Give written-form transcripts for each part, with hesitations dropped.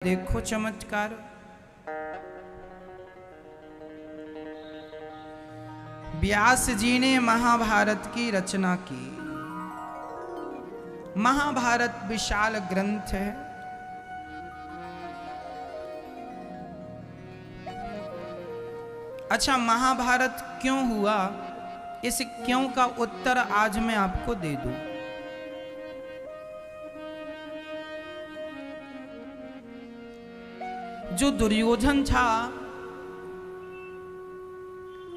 देखो चमत्कार। व्यास जी ने महाभारत की रचना की। महाभारत विशाल ग्रंथ है। अच्छा, महाभारत क्यों हुआ, इस क्यों का उत्तर आज मैं आपको दे दूं। जो दुर्योधन था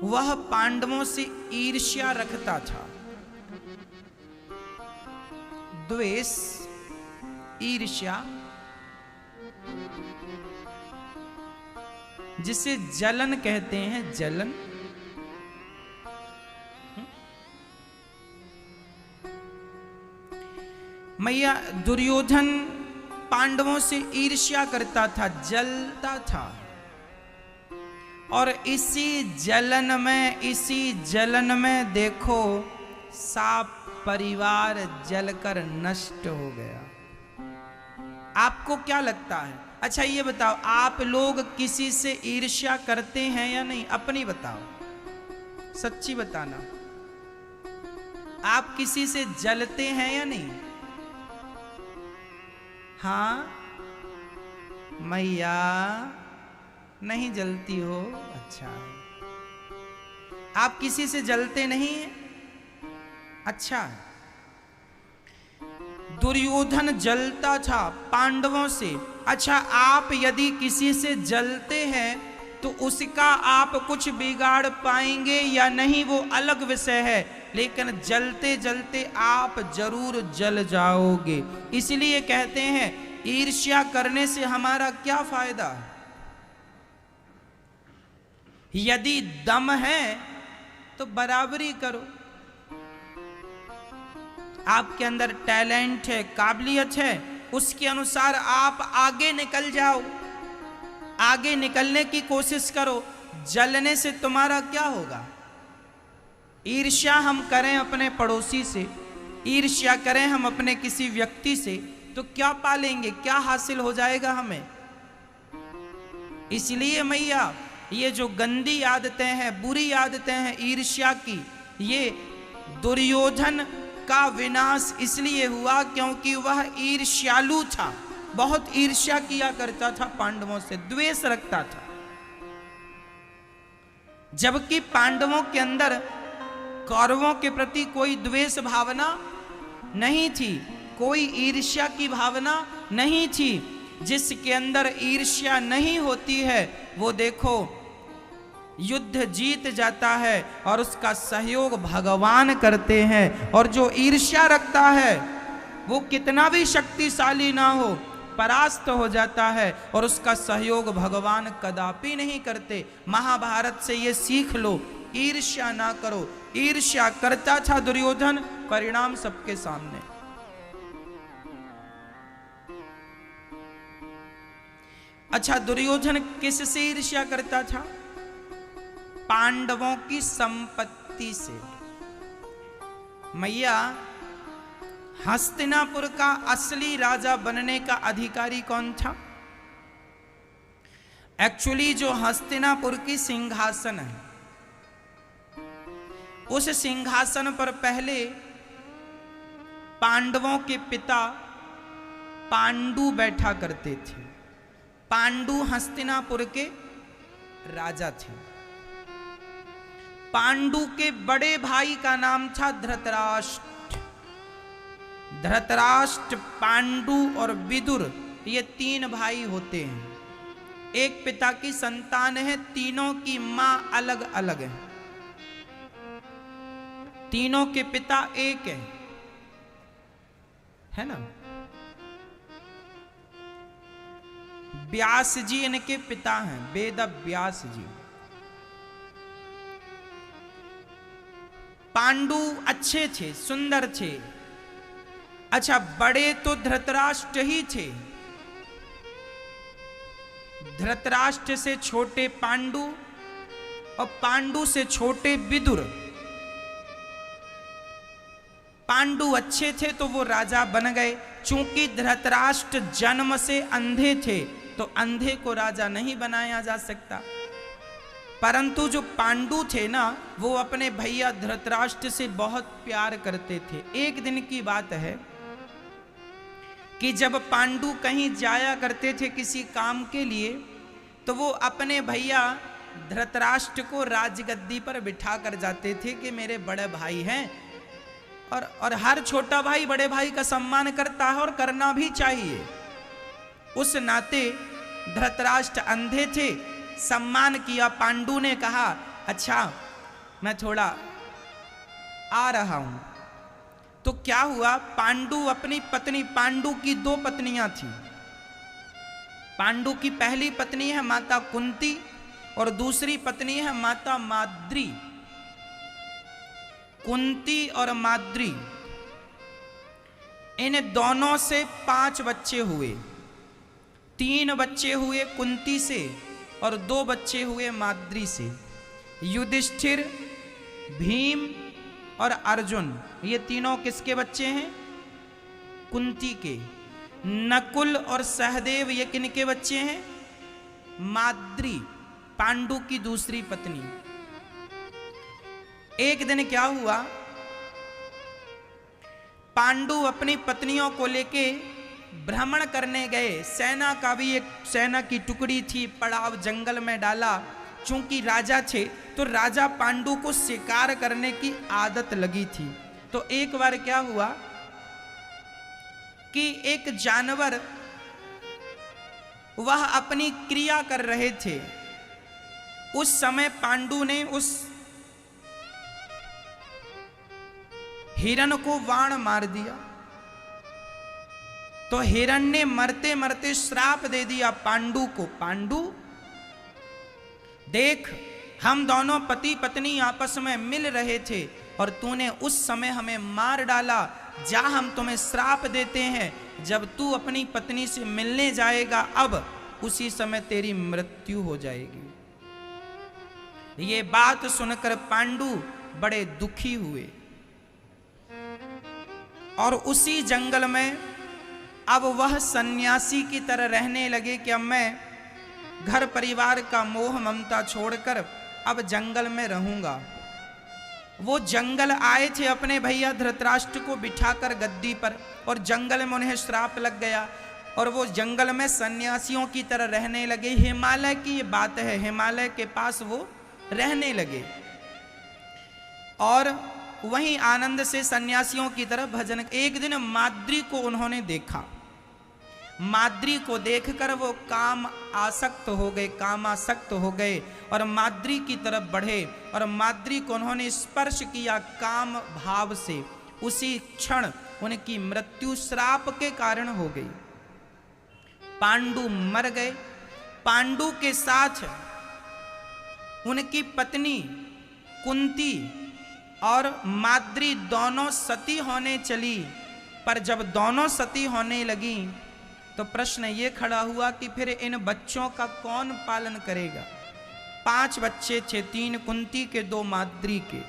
वह पांडवों से ईर्ष्या रखता था। द्वेष, ईर्ष्या, जिसे जलन कहते हैं, जलन। मैया दुर्योधन पांडवों से ईर्ष्या करता था, जलता था। और इसी जलन में देखो साप परिवार जलकर नष्ट हो गया। आपको क्या लगता है? अच्छा ये बताओ, आप लोग किसी से ईर्ष्या करते हैं या नहीं? अपनी बताओ, सच्ची बताना। आप किसी से जलते हैं या नहीं? हाँ मैया, नहीं जलती हो? अच्छा, आप किसी से जलते नहीं हैं? अच्छा, दुर्योधन जलता था पांडवों से। अच्छा, आप यदि किसी से जलते हैं तो उसका आप कुछ बिगाड़ पाएंगे या नहीं, वो अलग विषय है। लेकिन जलते जलते आप जरूर जल जाओगे। इसलिए कहते हैं ईर्ष्या करने से हमारा क्या फायदा। यदि दम है तो बराबरी करो। आपके अंदर टैलेंट है, काबिलियत है, उसके अनुसार आप आगे निकल जाओ, आगे निकलने की कोशिश करो। जलने से तुम्हारा क्या होगा? ईर्ष्या हम करें अपने पड़ोसी से, ईर्ष्या करें हम अपने किसी व्यक्ति से, तो क्या पालेंगे, क्या हासिल हो जाएगा हमें? इसलिए मैया ये जो गंदी आदतें हैं, बुरी आदतें हैं ईर्ष्या की, ये दुर्योधन का विनाश इसलिए हुआ क्योंकि वह ईर्ष्यालु था। बहुत ईर्ष्या किया करता था, पांडवों से द्वेष रखता था। जबकि पांडवों के अंदर कौरवों के प्रति कोई द्वेष भावना नहीं थी, कोई ईर्ष्या की भावना नहीं थी। जिसके अंदर ईर्ष्या नहीं होती है वो देखो युद्ध जीत जाता है और उसका सहयोग भगवान करते हैं। और जो ईर्ष्या रखता है वो कितना भी शक्तिशाली ना हो, परास्त हो जाता है और उसका सहयोग भगवान कदापि नहीं करते। महाभारत से ये सीख लो, ईर्ष्या ना करो। ईर्ष्या करता था दुर्योधन, परिणाम सबके सामने। अच्छा, दुर्योधन किससे ईर्ष्या करता था? पांडवों की संपत्ति से। मैया, हस्तिनापुर का असली राजा बनने का अधिकारी कौन था? एक्चुअली जो हस्तिनापुर की सिंहासन है, उस सिंहासन पर पहले पांडवों के पिता पांडु बैठा करते थे। पांडु हस्तिनापुर के राजा थे। पांडु के बड़े भाई का नाम था धृतराष्ट्र। धृतराष्ट्र, पांडु और विदुर, ये तीन भाई होते हैं। एक पिता की संतान है, तीनों की मां अलग अलग है। तीनों के पिता एक है ना? व्यास जी इनके पिता हैं, वेद व्यास जी। पांडु अच्छे थे, सुंदर थे। अच्छा, बड़े तो धृतराष्ट्र ही थे। धृतराष्ट्र से छोटे पांडु और पांडु से छोटे विदुर। पांडु अच्छे थे तो वो राजा बन गए। चूंकि धृतराष्ट्र जन्म से अंधे थे तो अंधे को राजा नहीं बनाया जा सकता। परंतु जो पांडु थे ना, वो अपने भैया धृतराष्ट्र से बहुत प्यार करते थे। एक दिन की बात है कि जब पांडु कहीं जाया करते थे किसी काम के लिए, तो वो अपने भैया धृतराष्ट्र को राजगद्दी पर बिठा कर जाते थे कि मेरे बड़े भाई हैं, और हर छोटा भाई बड़े भाई का सम्मान करता है और करना भी चाहिए। उस नाते धृतराष्ट्र अंधे थे, सम्मान किया। पांडु ने कहा अच्छा मैं थोड़ा आ रहा हूं। तो क्या हुआ, पांडु अपनी पत्नी, पांडु की 2 पत्नियां थी। पांडु की पहली पत्नी है माता कुंती और दूसरी पत्नी है माता माद्री। कुंती और माद्री, इन दोनों से 5 बच्चे हुए। 3 बच्चे हुए कुंती से और 2 बच्चे हुए माद्री से। युधिष्ठिर, भीम और अर्जुन, ये तीनों किसके बच्चे हैं? कुंती के। नकुल और सहदेव, ये किनके बच्चे हैं? माद्री, पांडु की दूसरी पत्नी। एक दिन क्या हुआ, पांडु अपनी पत्नियों को लेके भ्रमण करने गए। सेना का भी एक सेना की टुकड़ी थी, पड़ाव जंगल में डाला। चूंकि राजा थे तो राजा पांडु को शिकार करने की आदत लगी थी। तो एक बार क्या हुआ कि एक जानवर, वह अपनी क्रिया कर रहे थे। उस समय पांडु ने उस हिरण को बाण मार दिया। तो हिरण ने मरते मरते श्राप दे दिया पांडु को, पांडु देख, हम दोनों पति पत्नी आपस में मिल रहे थे और तूने उस समय हमें मार डाला। जा, हम तुम्हें श्राप देते हैं, जब तू अपनी पत्नी से मिलने जाएगा अब उसी समय तेरी मृत्यु हो जाएगी। ये बात सुनकर पांडु बड़े दुखी हुए और उसी जंगल में अब वह सन्यासी की तरह रहने लगे कि अब मैं घर परिवार का मोह ममता छोड़कर अब जंगल में रहूंगा। वो जंगल आए थे अपने भैया धृतराष्ट्र को बिठाकर गद्दी पर, और जंगल में उन्हें श्राप लग गया और वो जंगल में सन्यासियों की तरह रहने लगे। हिमालय की ये बात है, हिमालय के पास वो रहने लगे और वहीं आनंद से सन्यासियों की तरह भजन। एक दिन माद्री को उन्होंने देखा। माद्री को देखकर वो काम आसक्त हो गए, कामासक्त हो गए और माद्री की तरफ बढ़े और माद्री को उन्होंने स्पर्श किया काम भाव से। उसी क्षण उनकी मृत्यु श्राप के कारण हो गई। पांडु मर गए। पांडु के साथ उनकी पत्नी कुंती और माद्री दोनों सती होने चली। पर जब दोनों सती होने लगी तो प्रश्न ये खड़ा हुआ कि फिर इन बच्चों का कौन पालन करेगा। 5 बच्चे थे, 3 कुंती के 2 माद्री के।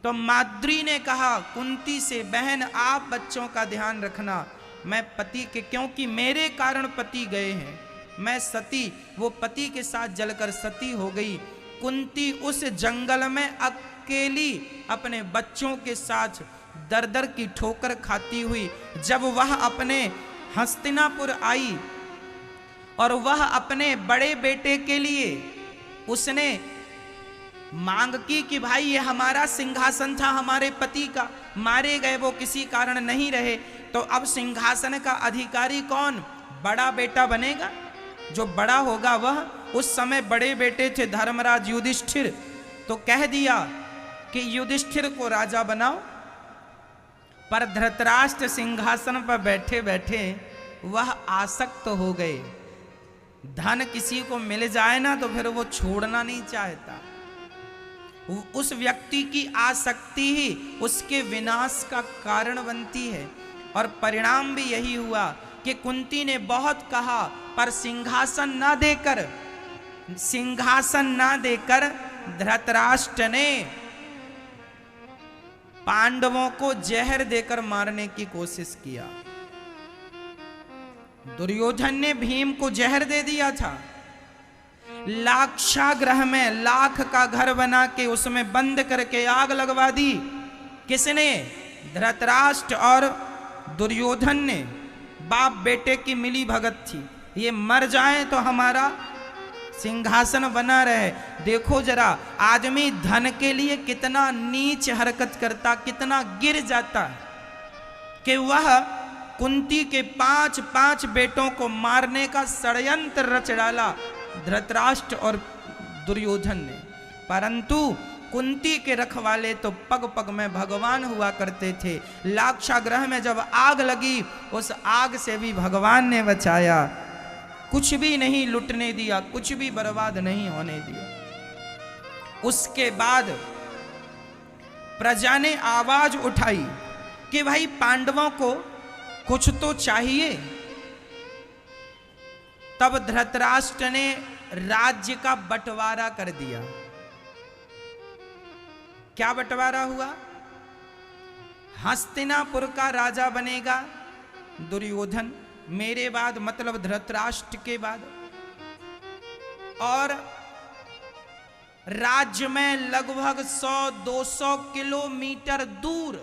तो माद्री ने कहा कुंती से, बहन आप बच्चों का ध्यान रखना, मैं पति के, क्योंकि मेरे कारण पति गए हैं, मैं सती, वो पति के साथ जलकर सती हो गई। कुंती उस जंगल में अकेली अपने बच्चों के साथ दर दर की ठोकर खाती हुई, जब वह अपने हस्तिनापुर आई और वह अपने बड़े बेटे के लिए उसने मांग की कि भाई ये हमारा सिंहासन था हमारे पति का, मारे गए, वो किसी कारण नहीं रहे, तो अब सिंहासन का अधिकारी कौन? बड़ा बेटा बनेगा, जो बड़ा होगा वह। उस समय बड़े बेटे थे धर्मराज युधिष्ठिर, तो कह दिया कि युधिष्ठिर को राजा बनाओ। पर धृतराष्ट्र सिंहासन पर बैठे बैठे वह आसक्त हो गए। धन किसी को मिल जाए ना तो फिर वो छोड़ना नहीं चाहता। उस व्यक्ति की आसक्ति ही उसके विनाश का कारण बनती है। और परिणाम भी यही हुआ कि कुंती ने बहुत कहा पर सिंहासन ना देकर धृतराष्ट्र ने पांडवों को जहर देकर मारने की कोशिश किया। दुर्योधन ने भीम को जहर दे दिया था। लाक्षागृह में लाख का घर बना के उसमें बंद करके आग लगवा दी। किसने? धृतराष्ट्र और दुर्योधन ने। बाप बेटे की मिली भगत थी। ये मर जाए तो हमारा सिंहासन बना रहे। देखो जरा, आदमी धन के लिए कितना नीच हरकत करता, कितना गिर जाता है कि वह कुंती के 5 बेटों को मारने का षड्यंत्र रच डाला धृतराष्ट्र और दुर्योधन ने। परंतु कुंती के रखवाले तो पग पग में भगवान हुआ करते थे। लाक्षागृह में जब आग लगी, उस आग से भी भगवान ने बचाया। कुछ भी नहीं लुटने दिया, कुछ भी बर्बाद नहीं होने दिया। उसके बाद प्रजा ने आवाज उठाई कि भाई पांडवों को कुछ तो चाहिए। तब धृतराष्ट्र ने राज्य का बंटवारा कर दिया। क्या बंटवारा हुआ? हस्तिनापुर का राजा बनेगा दुर्योधन, मेरे बाद मतलब धृतराष्ट्र के बाद। और राज्य में लगभग 100-200 किलोमीटर दूर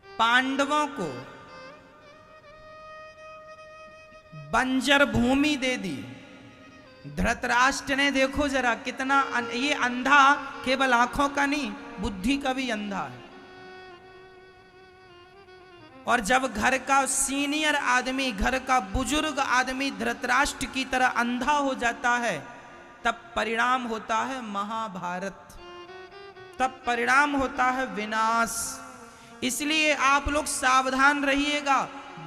पांडवों को बंजर भूमि दे दी। धृतराष्ट्र ने, देखो जरा कितना, ये अंधा केवल आंखों का नहीं, बुद्धि का भी अंधा है। और जब घर का सीनियर आदमी, घर का बुजुर्ग आदमी धृतराष्ट्र की तरह अंधा हो जाता है, तब परिणाम होता है महाभारत, तब परिणाम होता है विनाश। इसलिए आप लोग सावधान रहिएगा,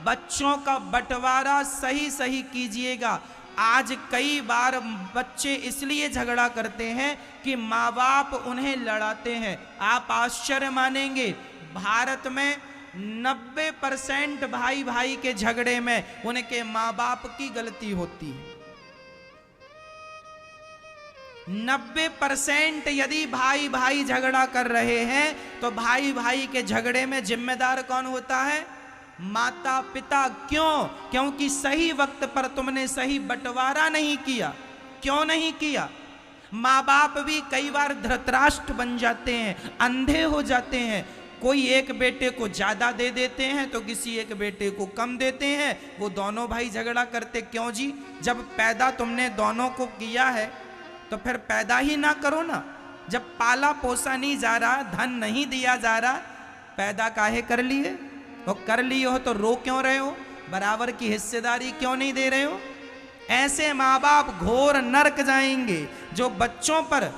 बच्चों का बंटवारा सही सही कीजिएगा। आज कई बार बच्चे इसलिए झगड़ा करते हैं कि माँ बाप उन्हें लड़ाते हैं। आप आश्चर्य मानेंगे, भारत में 90% भाई भाई के झगड़े में उनके माँ बाप की गलती होती है। 90% यदि भाई भाई झगड़ा कर रहे हैं तो भाई भाई के झगड़े में जिम्मेदार कौन होता है? माता पिता। क्यों? क्योंकि सही वक्त पर तुमने सही बंटवारा नहीं किया। क्यों नहीं किया? माँ बाप भी कई बार धृतराष्ट्र बन जाते हैं, अंधे हो जाते हैं। कोई एक बेटे को ज्यादा दे देते हैं तो किसी एक बेटे को कम देते हैं, वो दोनों भाई झगड़ा करते। क्यों जी? जब पैदा तुमने दोनों को किया है तो फिर पैदा ही ना करो ना। जब पाला पोसा नहीं जा रहा, धन नहीं दिया जा रहा, पैदा काहे कर लिए? वो कर लिए हो तो रो क्यों रहे हो? बराबर की हिस्सेदारी क्यों नहीं दे रहे हो? ऐसे माँ बाप घोर नरक जाएंगे जो बच्चों पर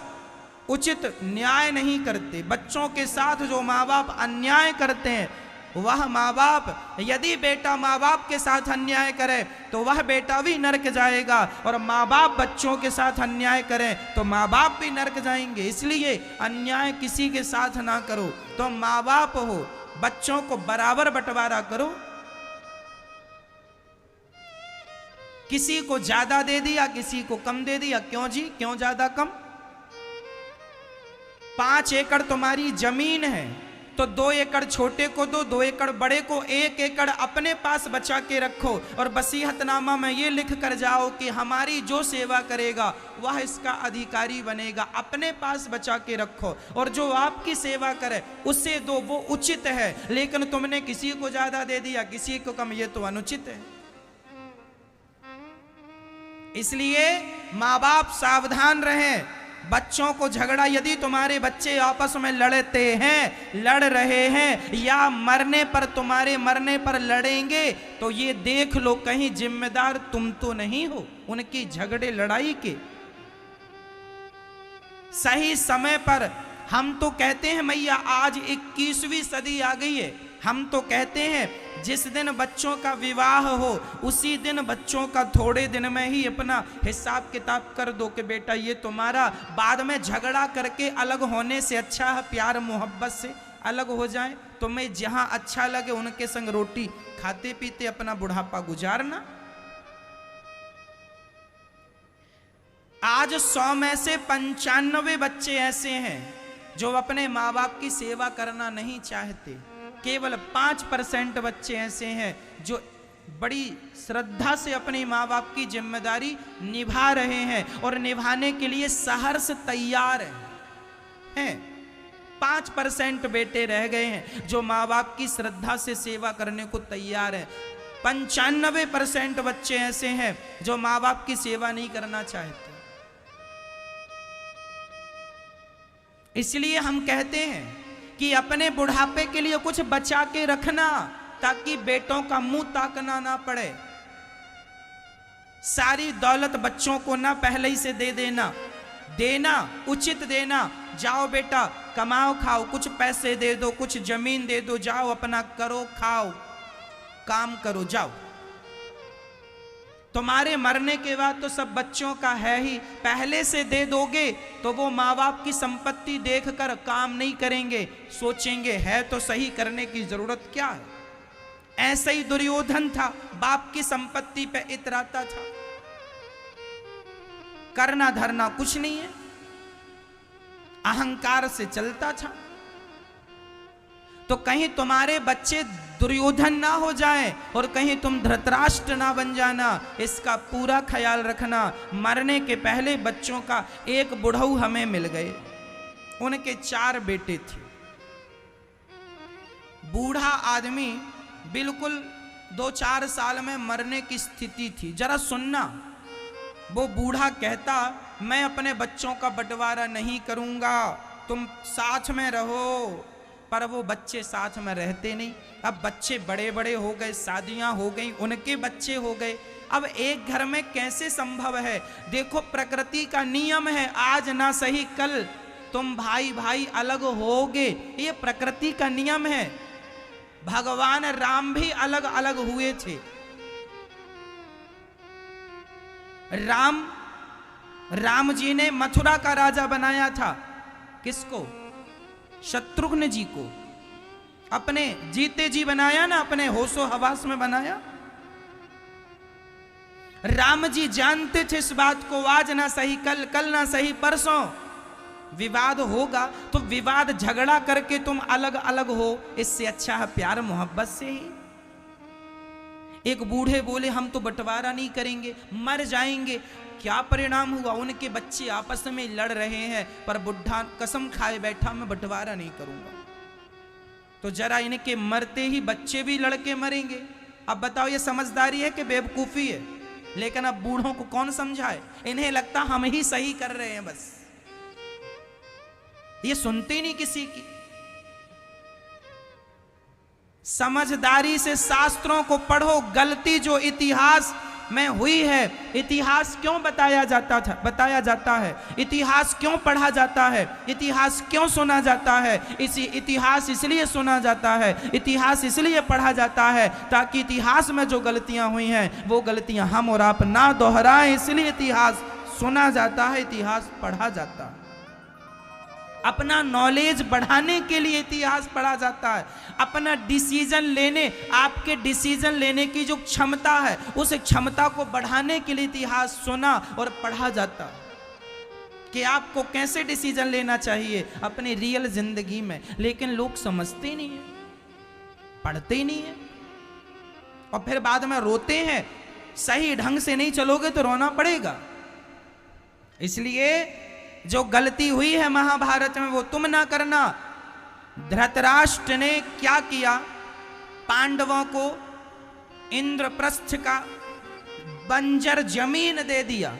उचित न्याय नहीं करते। बच्चों के साथ जो माँ बाप अन्याय करते हैं, वह माँ बाप, यदि बेटा माँ बाप के साथ अन्याय करे तो वह बेटा भी नरक जाएगा, और माँ बाप बच्चों के साथ अन्याय करें तो माँ बाप भी नरक जाएंगे। इसलिए अन्याय किसी के साथ ना करो। तो माँ बाप हो, बच्चों को बराबर बंटवारा करो। किसी को ज्यादा दे दिया, किसी को कम दे दिया। क्यों जी? क्यों ज्यादा कम? 5 एकड़ तुम्हारी जमीन है तो 2 एकड़ छोटे को दो, 2 एकड़ बड़े को, 1 एकड़ अपने पास बचा के रखो, और वसीयतनामा में ये लिख कर जाओ कि हमारी जो सेवा करेगा वह इसका अधिकारी बनेगा। अपने पास बचा के रखो, और जो आपकी सेवा करे उसे दो, वो उचित है। लेकिन तुमने किसी को ज्यादा दे दिया, किसी को कम, ये तो अनुचित है। इसलिए माँ बाप सावधान रहें। बच्चों को झगड़ा, यदि तुम्हारे बच्चे आपस में लड़ते हैं, लड़ रहे हैं, या मरने पर, तुम्हारे मरने पर लड़ेंगे, तो ये देख लो कहीं जिम्मेदार तुम तो नहीं हो उनकी झगड़े लड़ाई के। सही समय पर हम तो कहते हैं मैया आज 21वीं सदी आ गई है, हम तो कहते हैं जिस दिन बच्चों का विवाह हो उसी दिन बच्चों का थोड़े दिन में ही अपना हिसाब किताब कर दो कि बेटा ये तुम्हारा। बाद में झगड़ा करके अलग होने से अच्छा है प्यार मोहब्बत से अलग हो जाए। तुम्हें जहां अच्छा लगे उनके संग रोटी खाते पीते अपना बुढ़ापा गुजारना। आज 100 में से 95 बच्चे ऐसे हैं जो अपने माँ बाप की सेवा करना नहीं चाहते। केवल 5% बच्चे ऐसे हैं जो बड़ी श्रद्धा से अपने माँ बाप की जिम्मेदारी निभा रहे हैं और निभाने के लिए सहर्ष तैयार हैं। 5% बेटे रह गए हैं जो माँ बाप की श्रद्धा से सेवा करने को तैयार हैं। 95% बच्चे ऐसे हैं जो माँ बाप की सेवा नहीं करना चाहते। इसलिए हम कहते हैं कि अपने बुढ़ापे के लिए कुछ बचा के रखना, ताकि बेटों का मुंह ताकना ना पड़े। सारी दौलत बच्चों को ना पहले ही से दे देना उचित देना। जाओ बेटा कमाओ खाओ, कुछ पैसे दे दो, कुछ जमीन दे दो, जाओ अपना करो खाओ काम करो जाओ। तुम्हारे मरने के बाद तो सब बच्चों का है ही, पहले से दे दोगे तो वो माँ बाप की संपत्ति देखकर काम नहीं करेंगे, सोचेंगे है तो सही, करने की जरूरत क्या है। ऐसा ही दुर्योधन था, बाप की संपत्ति पे इतराता था, करना धरना कुछ नहीं है, अहंकार से चलता था। तो कहीं तुम्हारे बच्चे दुर्योधन ना हो जाएं और कहीं तुम धृतराष्ट्र ना बन जाना, इसका पूरा ख्याल रखना। मरने के पहले बच्चों का एक बुढ़ऊ हमें मिल गए, उनके 4 बेटे थे। बूढ़ा आदमी बिल्कुल 2-4 साल में मरने की स्थिति थी। जरा सुनना, वो बूढ़ा कहता मैं अपने बच्चों का बंटवारा नहीं करूंगा, तुम साथ में रहो। पर वो बच्चे साथ में रहते नहीं। अब बच्चे बड़े बड़े हो गए, शादियां हो गई, उनके बच्चे हो गए। अब एक घर में कैसे संभव है? देखो प्रकृति का नियम है, आज ना सही कल तुम भाई भाई अलग होगे, ये प्रकृति का नियम है। भगवान राम भी अलग अलग हुए थे। राम जी ने मथुरा का राजा बनाया था, किसको? शत्रुघ्न जी को। अपने जीते जी बनाया ना, अपने होशो हवास में बनाया। राम जी जानते थे इस बात को, आज ना सही कल, कल ना सही परसों विवाद होगा, तो विवाद झगड़ा करके तुम अलग अलग हो, इससे अच्छा है प्यार मोहब्बत से ही। एक बूढ़े बोले हम तो बंटवारा नहीं करेंगे, मर जाएंगे। क्या परिणाम हुआ? उनके बच्चे आपस में लड़ रहे हैं, पर बुढ़ा कसम खाए बैठा मैं बंटवारा नहीं करूंगा। तो जरा इनके मरते ही बच्चे भी लड़के मरेंगे। अब बताओ ये समझदारी है कि बेवकूफी है? लेकिन अब बूढ़ों को कौन समझाए, इन्हें लगता हम ही सही कर रहे हैं, बस ये सुनते नहीं किसी की। समझदारी से शास्त्रों को पढ़ो। गलती जो इतिहास में हुई है, इतिहास क्यों बताया जाता है, इतिहास क्यों पढ़ा जाता है, इतिहास क्यों सुना जाता है? इतिहास इसलिए सुना जाता है, इतिहास इसलिए पढ़ा जाता है ताकि इतिहास में जो गलतियां हुई हैं वो गलतियां हम और आप ना दोहराएं। इसलिए इतिहास सुना जाता है, इतिहास पढ़ा जाता है। अपना नॉलेज बढ़ाने के लिए इतिहास पढ़ा जाता है। अपना डिसीजन लेने, आपके डिसीजन लेने की जो क्षमता है, उस क्षमता को बढ़ाने के लिए इतिहास सुना और पढ़ा जाता है कि आपको कैसे डिसीजन लेना चाहिए अपनी रियल जिंदगी में। लेकिन लोग समझते नहीं है, पढ़ते नहीं है और फिर बाद में रोते हैं। सही ढंग से नहीं चलोगे तो रोना पड़ेगा। इसलिए जो गलती हुई है महाभारत में वो तुम ना करना। धृतराष्ट्र ने क्या किया? पांडवों को इंद्रप्रस्थ का बंजर जमीन दे दिया,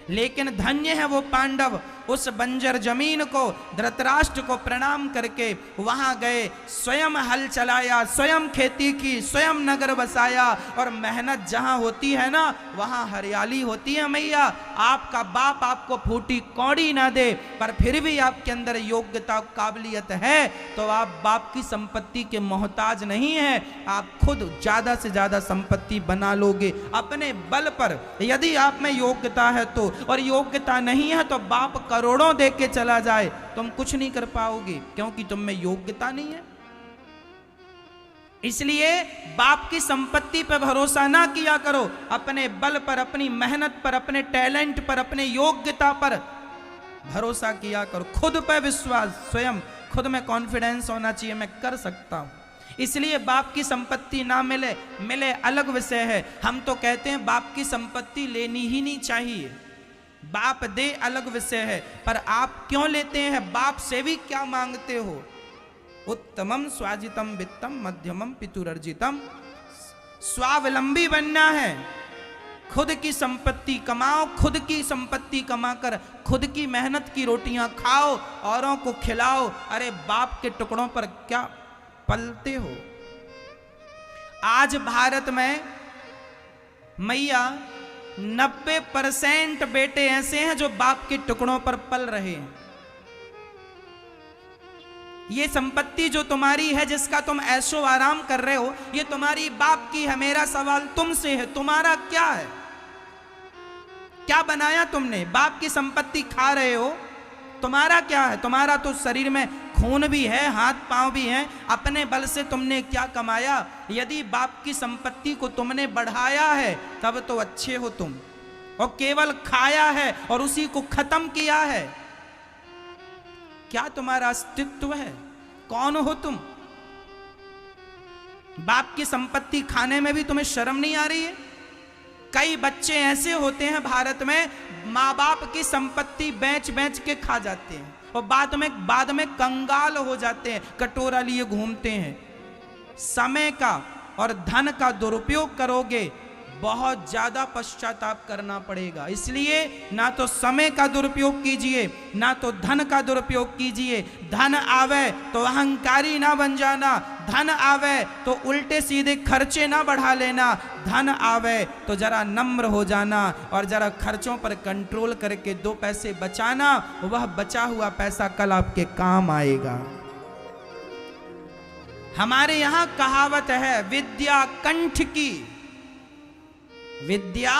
लेकिन धन्य है वो पांडव, उस बंजर जमीन को धृतराष्ट्र को प्रणाम करके वहां गए, स्वयं हल चलाया, स्वयं खेती की, स्वयं नगर बसाया। और मेहनत जहां होती है ना वहां हरियाली होती है मैया। आपका बाप आपको फूटी कौड़ी ना दे, पर फिर भी आपके अंदर योग्यता काबिलियत है तो आप बाप की संपत्ति के मोहताज नहीं है। आप खुद ज्यादा से ज्यादा संपत्ति बना लोगे अपने बल पर, यदि आप में योग्यता है तो। और योग्यता नहीं है तो बाप करोड़ों दे के चला जाए, तुम कुछ नहीं कर पाओगे क्योंकि तुम में योग्यता नहीं है। इसलिए बाप की संपत्ति पर भरोसा ना किया करो, अपने बल पर, अपनी मेहनत पर, अपने टैलेंट पर, अपने योग्यता पर भरोसा किया करो। खुद पर विश्वास, स्वयं खुद में कॉन्फिडेंस होना चाहिए, मैं कर सकता हूं। इसलिए बाप की संपत्ति ना मिले, मिले अलग विषय है। हम तो कहते हैं बाप की संपत्ति लेनी ही नहीं चाहिए, बाप दे अलग विषय है, पर आप क्यों लेते हैं? बाप से भी क्या मांगते हो? उत्तमम स्वाजितम वित्तम मध्यमम पितुरर्जितम। स्वावलंबी बनना है, खुद की संपत्ति कमाओ, खुद की संपत्ति कमाकर खुद की मेहनत की रोटियां खाओ, औरों को खिलाओ। अरे बाप के टुकड़ों पर क्या पलते हो? आज भारत में मैया 90% बेटे ऐसे हैं जो बाप के टुकड़ों पर पल रहे हैं। ये संपत्ति जो तुम्हारी है, जिसका तुम ऐशो आराम कर रहे हो, ये तुम्हारी बाप की है। मेरा सवाल तुमसे है, तुम्हारा क्या है? क्या बनाया तुमने? बाप की संपत्ति खा रहे हो, तुम्हारा क्या है? तुम्हारा तो शरीर में खून भी है, हाथ पांव भी हैं, अपने बल से तुमने क्या कमाया? यदि बाप की संपत्ति को तुमने बढ़ाया है तब तो अच्छे हो तुम, और केवल खाया है और उसी को खत्म किया है। क्या तुम्हारा अस्तित्व है? कौन हो तुम? बाप की संपत्ति खाने में भी तुम्हें शर्म नहीं आ रही है? कई बच्चे ऐसे होते हैं भारत में, माँ बाप की संपत्ति बेच बेच के खा जाते हैं और बाद में कंगाल हो जाते हैं, कटोरा लिए घूमते हैं। समय का और धन का दुरुपयोग करोगे, बहुत ज्यादा पश्चाताप करना पड़ेगा। इसलिए ना तो समय का दुरुपयोग कीजिए, ना तो धन का दुरुपयोग कीजिए। धन आवे तो अहंकारी ना बन जाना, धन आवे तो उल्टे सीधे खर्चे ना बढ़ा लेना, धन आवे तो जरा नम्र हो जाना और जरा खर्चों पर कंट्रोल करके 2 पैसे बचाना। वह बचा हुआ पैसा कल आपके काम आएगा। हमारे यहां कहावत है, विद्या कंठ की। विद्या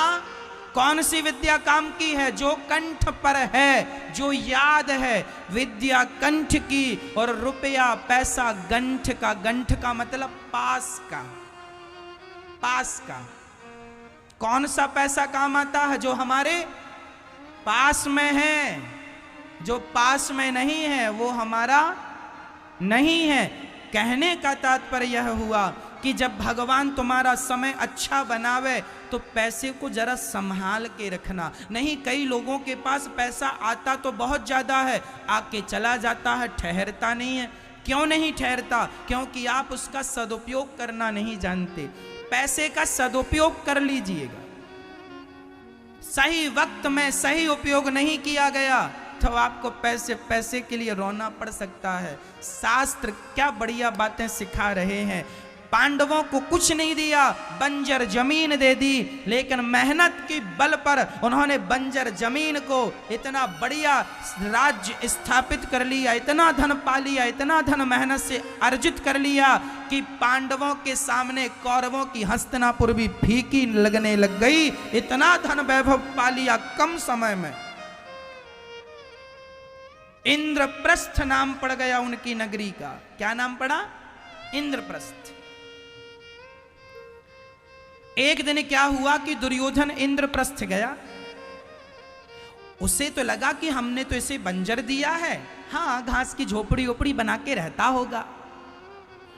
कौन सी विद्या काम की है? जो कंठ पर है, जो याद है। विद्या कंठ की और रुपया पैसा गंठ का। गंठ का मतलब पास का, पास का। कौन सा पैसा काम आता है? जो हमारे पास में है। जो पास में नहीं है वो हमारा नहीं है। कहने का तात्पर्य यह हुआ कि जब भगवान तुम्हारा समय अच्छा बनावे तो पैसे को जरा संभाल के रखना। नहीं, कई लोगों के पास पैसा आता तो बहुत ज़्यादा है, आके चला जाता है, ठहरता नहीं है। क्यों नहीं ठहरता? क्योंकि आप उसका सदुपयोग करना नहीं जानते। पैसे का सदुपयोग कर लीजिएगा। सही वक्त में सही उपयोग नहीं किया गया तो आपको पैसे के लिए रोना पड़ सकता है। शास्त्र क्या बढ़िया बातें सिखा रहे हैं। पांडवों को कुछ नहीं दिया, बंजर जमीन दे दी, लेकिन मेहनत की बल पर उन्होंने बंजर जमीन को इतना बढ़िया राज्य स्थापित कर लिया, इतना धन पा लिया, इतना धन मेहनत से अर्जित कर लिया कि पांडवों के सामने कौरवों की हस्तिनापुर भी फीकी लगने लग गई। इतना धन वैभव पा लिया कम समय में। इंद्रप्रस्थ नाम पड़ गया उनकी नगरी का। क्या नाम पड़ा? इंद्रप्रस्थ। एक दिन क्या हुआ कि दुर्योधन इंद्रप्रस्थ गया। उसे तो लगा कि हमने तो इसे बंजर दिया है, हाँ घास की झोपड़ी ओपड़ी बना के रहता होगा।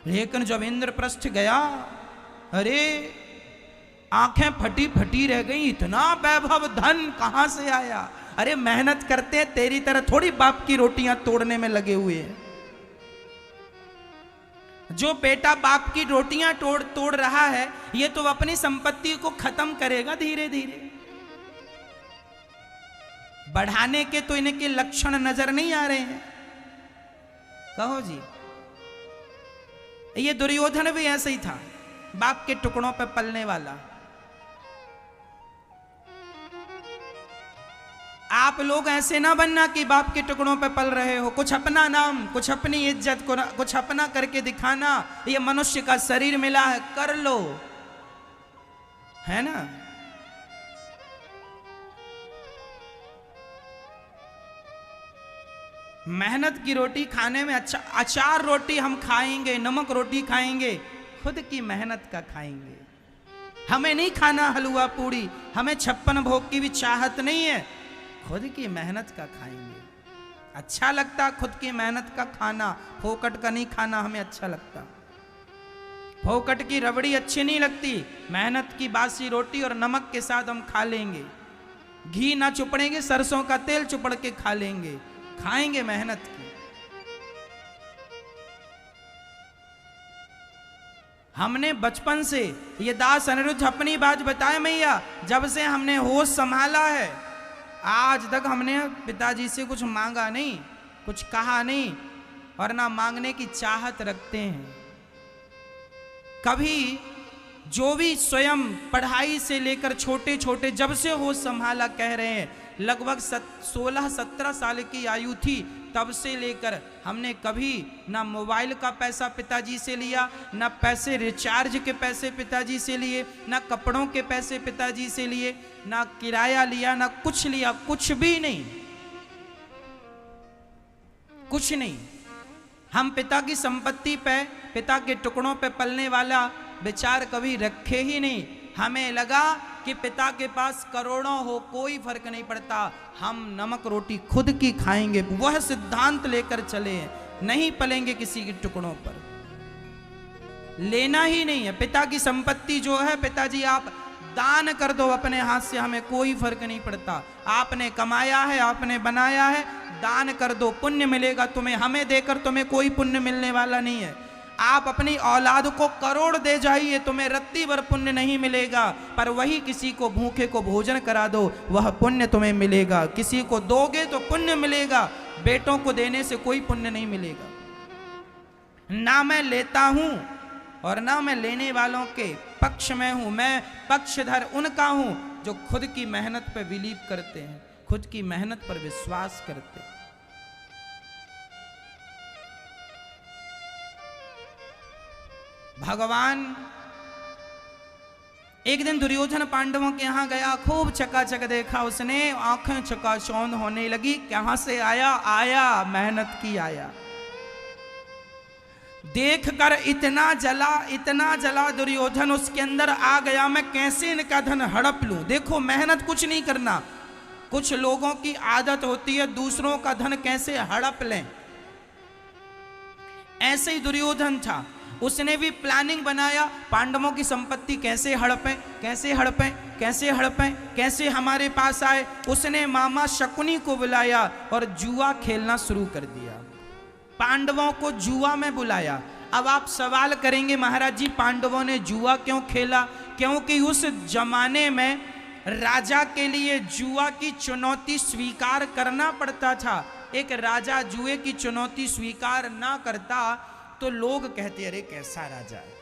लेकिन जब इंद्रप्रस्थ गया, अरे आंखें फटी फटी रह गई। इतना वैभव धन कहां से आया? अरे मेहनत करते तेरी तरह थोड़ी बाप की रोटियां तोड़ने में लगे हुए हैं। जो बेटा बाप की रोटियां तोड़ रहा है, ये तो अपनी संपत्ति को खत्म करेगा धीरे धीरे। बढ़ाने के तो इनके लक्षण नजर नहीं आ रहे हैं। कहो जी, ये दुर्योधन भी ऐसे ही था, बाप के टुकड़ों पे पलने वाला। आप लोग ऐसे ना बनना कि बाप के टुकड़ों पे पल रहे हो। कुछ अपना नाम, कुछ अपनी इज्जत, कुछ अपना करके दिखाना। ये मनुष्य का शरीर मिला है, कर लो, है ना। मेहनत की रोटी खाने में अच्छा, अचार रोटी हम खाएंगे, नमक रोटी खाएंगे, खुद की मेहनत का खाएंगे। हमें नहीं खाना हलवा पूड़ी, हमें 56 भोग की भी चाहत नहीं है, खुद की मेहनत का खाएंगे। अच्छा लगता खुद की मेहनत का खाना, फोकट का नहीं खाना हमें अच्छा लगता। फोकट की रबड़ी अच्छी नहीं लगती, मेहनत की बासी रोटी और नमक के साथ हम खा लेंगे, घी ना चुपड़ेंगे, सरसों का तेल चुपड़ के खा लेंगे, खाएंगे मेहनत की। हमने बचपन से, ये दास अनिरुद्ध अपनी बात बताए मैया, जब से हमने होश संभाला है आज तक हमने पिताजी से कुछ मांगा नहीं, कुछ कहा नहीं, और ना मांगने की चाहत रखते हैं। कभी जो भी स्वयं पढ़ाई से लेकर छोटे छोटे, जब से होश संभाला कह रहे हैं, लगभग 16-17 साल की आयु थी तब से लेकर हमने कभी ना मोबाइल का पैसा पिताजी से लिया, ना पैसे रिचार्ज के पैसे पिताजी से लिए, ना कपड़ों के पैसे पिताजी से लिए, ना किराया लिया, ना कुछ लिया, कुछ भी नहीं, कुछ नहीं। हम पिता की संपत्ति पे, पिता के टुकड़ों पे पलने वाला विचार कभी रखे ही नहीं। हमें लगा कि पिता के पास करोड़ों हो कोई फर्क नहीं पड़ता, हम नमक रोटी खुद की खाएंगे, वह सिद्धांत लेकर चले हैं, नहीं पलेंगे किसी के टुकड़ों पर, लेना ही नहीं है। पिता की संपत्ति जो है, पिताजी आप दान कर दो अपने हाथ से, हमें कोई फर्क नहीं पड़ता, आपने कमाया है, आपने बनाया है, दान कर दो, पुण्य मिलेगा तुम्हें, हमें देकर तुम्हें कोई पुण्य मिलने वाला नहीं है। आप अपनी औलाद को करोड़ दे जाइए, तुम्हें रत्ती भर पुण्य नहीं मिलेगा, पर वही किसी को भूखे को भोजन करा दो, वह पुण्य तुम्हें मिलेगा। किसी को दोगे तो पुण्य मिलेगा, बेटों को देने से कोई पुण्य नहीं मिलेगा। ना मैं लेता हूं और ना मैं लेने वालों के पक्ष में हूं, मैं पक्षधर उनका हूं जो खुद की मेहनत पर बिलीव करते हैं, खुद की मेहनत पर विश्वास करते हैं। भगवान एक दिन दुर्योधन पांडवों के यहां गया, खूब चकाचक देखा उसने, आंखें चकाचौंध होने लगी, कहां से आया? आया मेहनत की आया। देखकर इतना जला दुर्योधन उसके अंदर आ गया, मैं कैसे इनका धन हड़प लूं। देखो मेहनत कुछ नहीं करना, कुछ लोगों की आदत होती है दूसरों का धन कैसे हड़प लें, ऐसे ही दुर्योधन था। उसने भी प्लानिंग बनाया, पांडवों की संपत्ति कैसे हड़पें, कैसे हड़पें, कैसे हड़पें, कैसे हमारे पास आए। उसने मामा शकुनी को बुलाया और जुआ खेलना शुरू कर दिया, पांडवों को जुआ में बुलाया। अब आप सवाल करेंगे महाराज जी पांडवों ने जुआ क्यों खेला? क्योंकि उस जमाने में राजा के लिए जुआ की चुनौती स्वीकार करना पड़ता था। एक राजा जुए की चुनौती स्वीकार ना करता तो लोग कहते अरे कैसा राजा है।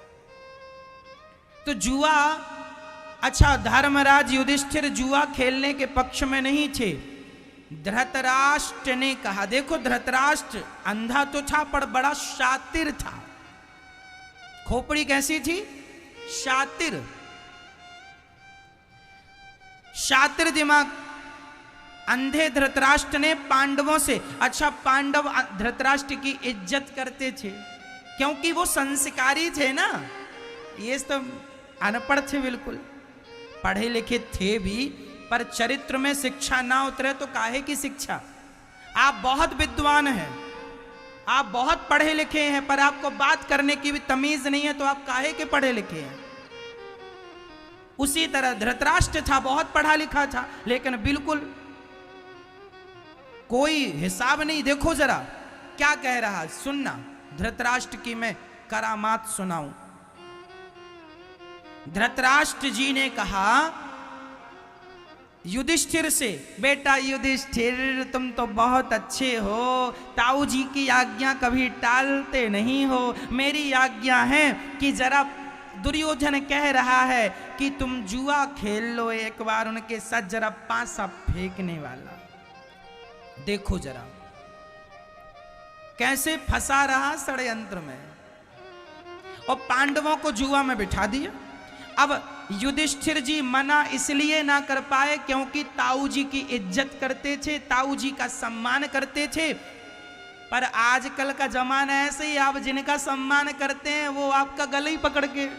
तो जुआ, अच्छा धर्मराज युधिष्ठिर जुआ खेलने के पक्ष में नहीं थे। धृतराष्ट्र ने कहा, देखो धृतराष्ट्र अंधा तो था पर बड़ा शातिर था। खोपड़ी कैसी थी? शातिर, शातिर दिमाग। अंधे धृतराष्ट्र ने पांडवों से, अच्छा पांडव धृतराष्ट्र की इज्जत करते थे क्योंकि वो संस्कारी थे ना, ये तो अनपढ़ थे, बिल्कुल पढ़े लिखे थे भी पर चरित्र में शिक्षा ना उतरे तो काहे की शिक्षा। आप बहुत विद्वान हैं, आप बहुत पढ़े लिखे हैं, पर आपको बात करने की भी तमीज नहीं है, तो आप काहे के पढ़े लिखे हैं। उसी तरह धृतराष्ट्र था, बहुत पढ़ा लिखा था, लेकिन बिल्कुल कोई हिसाब नहीं। देखो जरा क्या कह रहा, सुनना धृतराष्ट्र की मैं करामात सुनाऊं। धृतराष्ट्र जी ने कहा युधिष्ठिर से, बेटा युधिष्ठिर तुम तो बहुत अच्छे हो, ताऊ जी की आज्ञा कभी टालते नहीं हो। मेरी आज्ञा है कि जरा दुर्योधन कह रहा है कि तुम जुआ खेल लो एक बार, उनके साथ जरा पासा फेंकने वाला। देखो जरा कैसे फंसा रहा षड्यंत्र में, और पांडवों को जुआ में बिठा दिया। अब युधिष्ठिर जी मना इसलिए ना कर पाए क्योंकि ताऊ जी की इज्जत करते थे, ताऊ जी का सम्मान करते थे। पर आजकल का जमाना ऐसे ही, आप जिनका सम्मान करते हैं वो आपका गला ही पकड़ के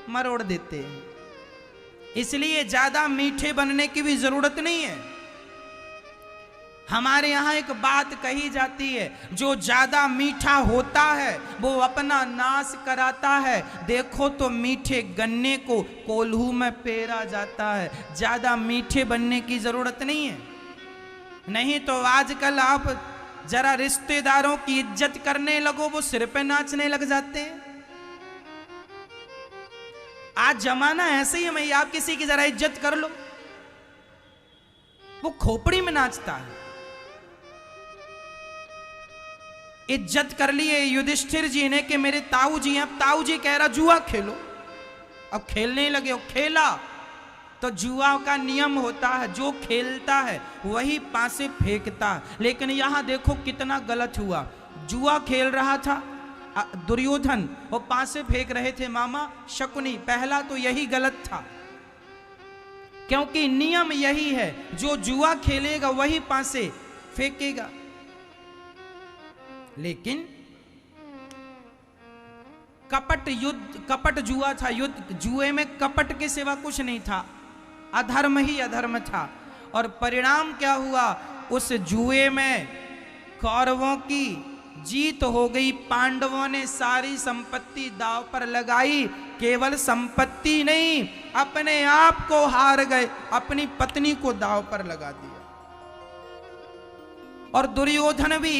मरोड़ देते हैं। इसलिए ज्यादा मीठे बनने की भी जरूरत नहीं है। हमारे यहाँ एक बात कही जाती है, जो ज्यादा मीठा होता है वो अपना नाश कराता है। देखो तो मीठे गन्ने को कोल्हू में पेरा जाता है, ज्यादा मीठे बनने की जरूरत नहीं है। नहीं तो आजकल आप जरा रिश्तेदारों की इज्जत करने लगो, वो सिर पे नाचने लग जाते हैं। आज जमाना ऐसे ही है, मैं आप किसी की जरा इज्जत कर लो, वो खोपड़ी में नाचता है। इज्जत कर लिए युधिष्ठिर जी ने कि मेरे ताऊ जी हैं। अब ताऊ जी कह रहा जुआ खेलो, अब खेलने लगे। हो खेला तो जुआ का नियम होता है, जो खेलता है वही पासे फेंकता है। लेकिन यहां देखो कितना गलत हुआ। जुआ खेल रहा था दुर्योधन, वो पासे फेंक रहे थे मामा शकुनी। पहला तो यही गलत था, क्योंकि नियम यही है, जो जुआ खेलेगा वही पासे फेंकेगा। लेकिन कपट युद्ध, कपट जुआ था, युद्ध जुए में कपट के सिवा कुछ नहीं था, अधर्म ही अधर्म था। और परिणाम क्या हुआ, उस जुए में कौरवों की जीत हो गई। पांडवों ने सारी संपत्ति दांव पर लगाई, केवल संपत्ति नहीं अपने आप को हार गए, अपनी पत्नी को दांव पर लगा दिया। और दुर्योधन भी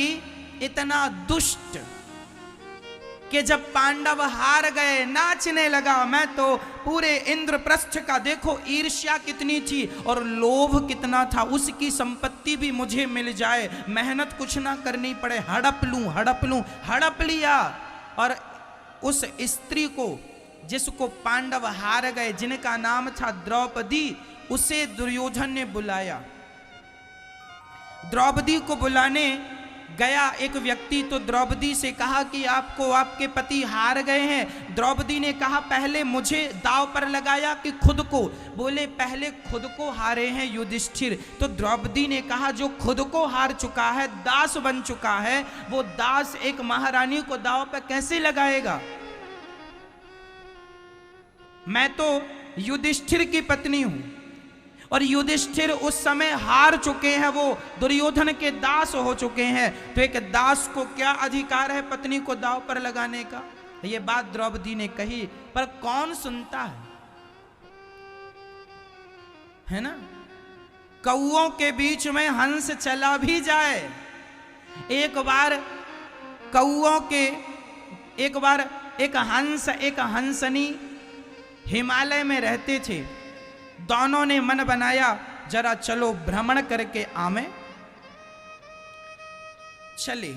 इतना दुष्ट कि जब पांडव हार गए नाचने लगा। मैं तो पूरे इंद्रप्रस्थ का, देखो ईर्ष्या कितनी थी और लोभ कितना था, उसकी संपत्ति भी मुझे मिल जाए, मेहनत कुछ ना करनी पड़े, हड़प लूं हड़प लूं, हड़प लिया। और उस स्त्री को जिसको पांडव हार गए, जिनका नाम था द्रौपदी, उसे दुर्योधन ने बुलाया। द्रौपदी को बुलाने गया एक व्यक्ति, तो द्रौपदी से कहा कि आपको आपके पति हार गए हैं। द्रौपदी ने कहा पहले मुझे दांव पर लगाया कि खुद को? बोले पहले खुद को हारे हैं युधिष्ठिर। तो द्रौपदी ने कहा जो खुद को हार चुका है, दास बन चुका है, वो दास एक महारानी को दांव पर कैसे लगाएगा? मैं तो युधिष्ठिर की पत्नी हूं, और युधिष्ठिर उस समय हार चुके हैं, वो दुर्योधन के दास हो चुके हैं। तो एक दास को क्या अधिकार है पत्नी को दांव पर लगाने का? ये बात द्रौपदी ने कही, पर कौन सुनता है ना? कौओं के बीच में हंस चला भी जाए। एक बार कौओं के, एक बार एक हंस एक हंसनी हिमालय में रहते थे। दोनों ने मन बनाया जरा चलो भ्रमण करके आवे। चले,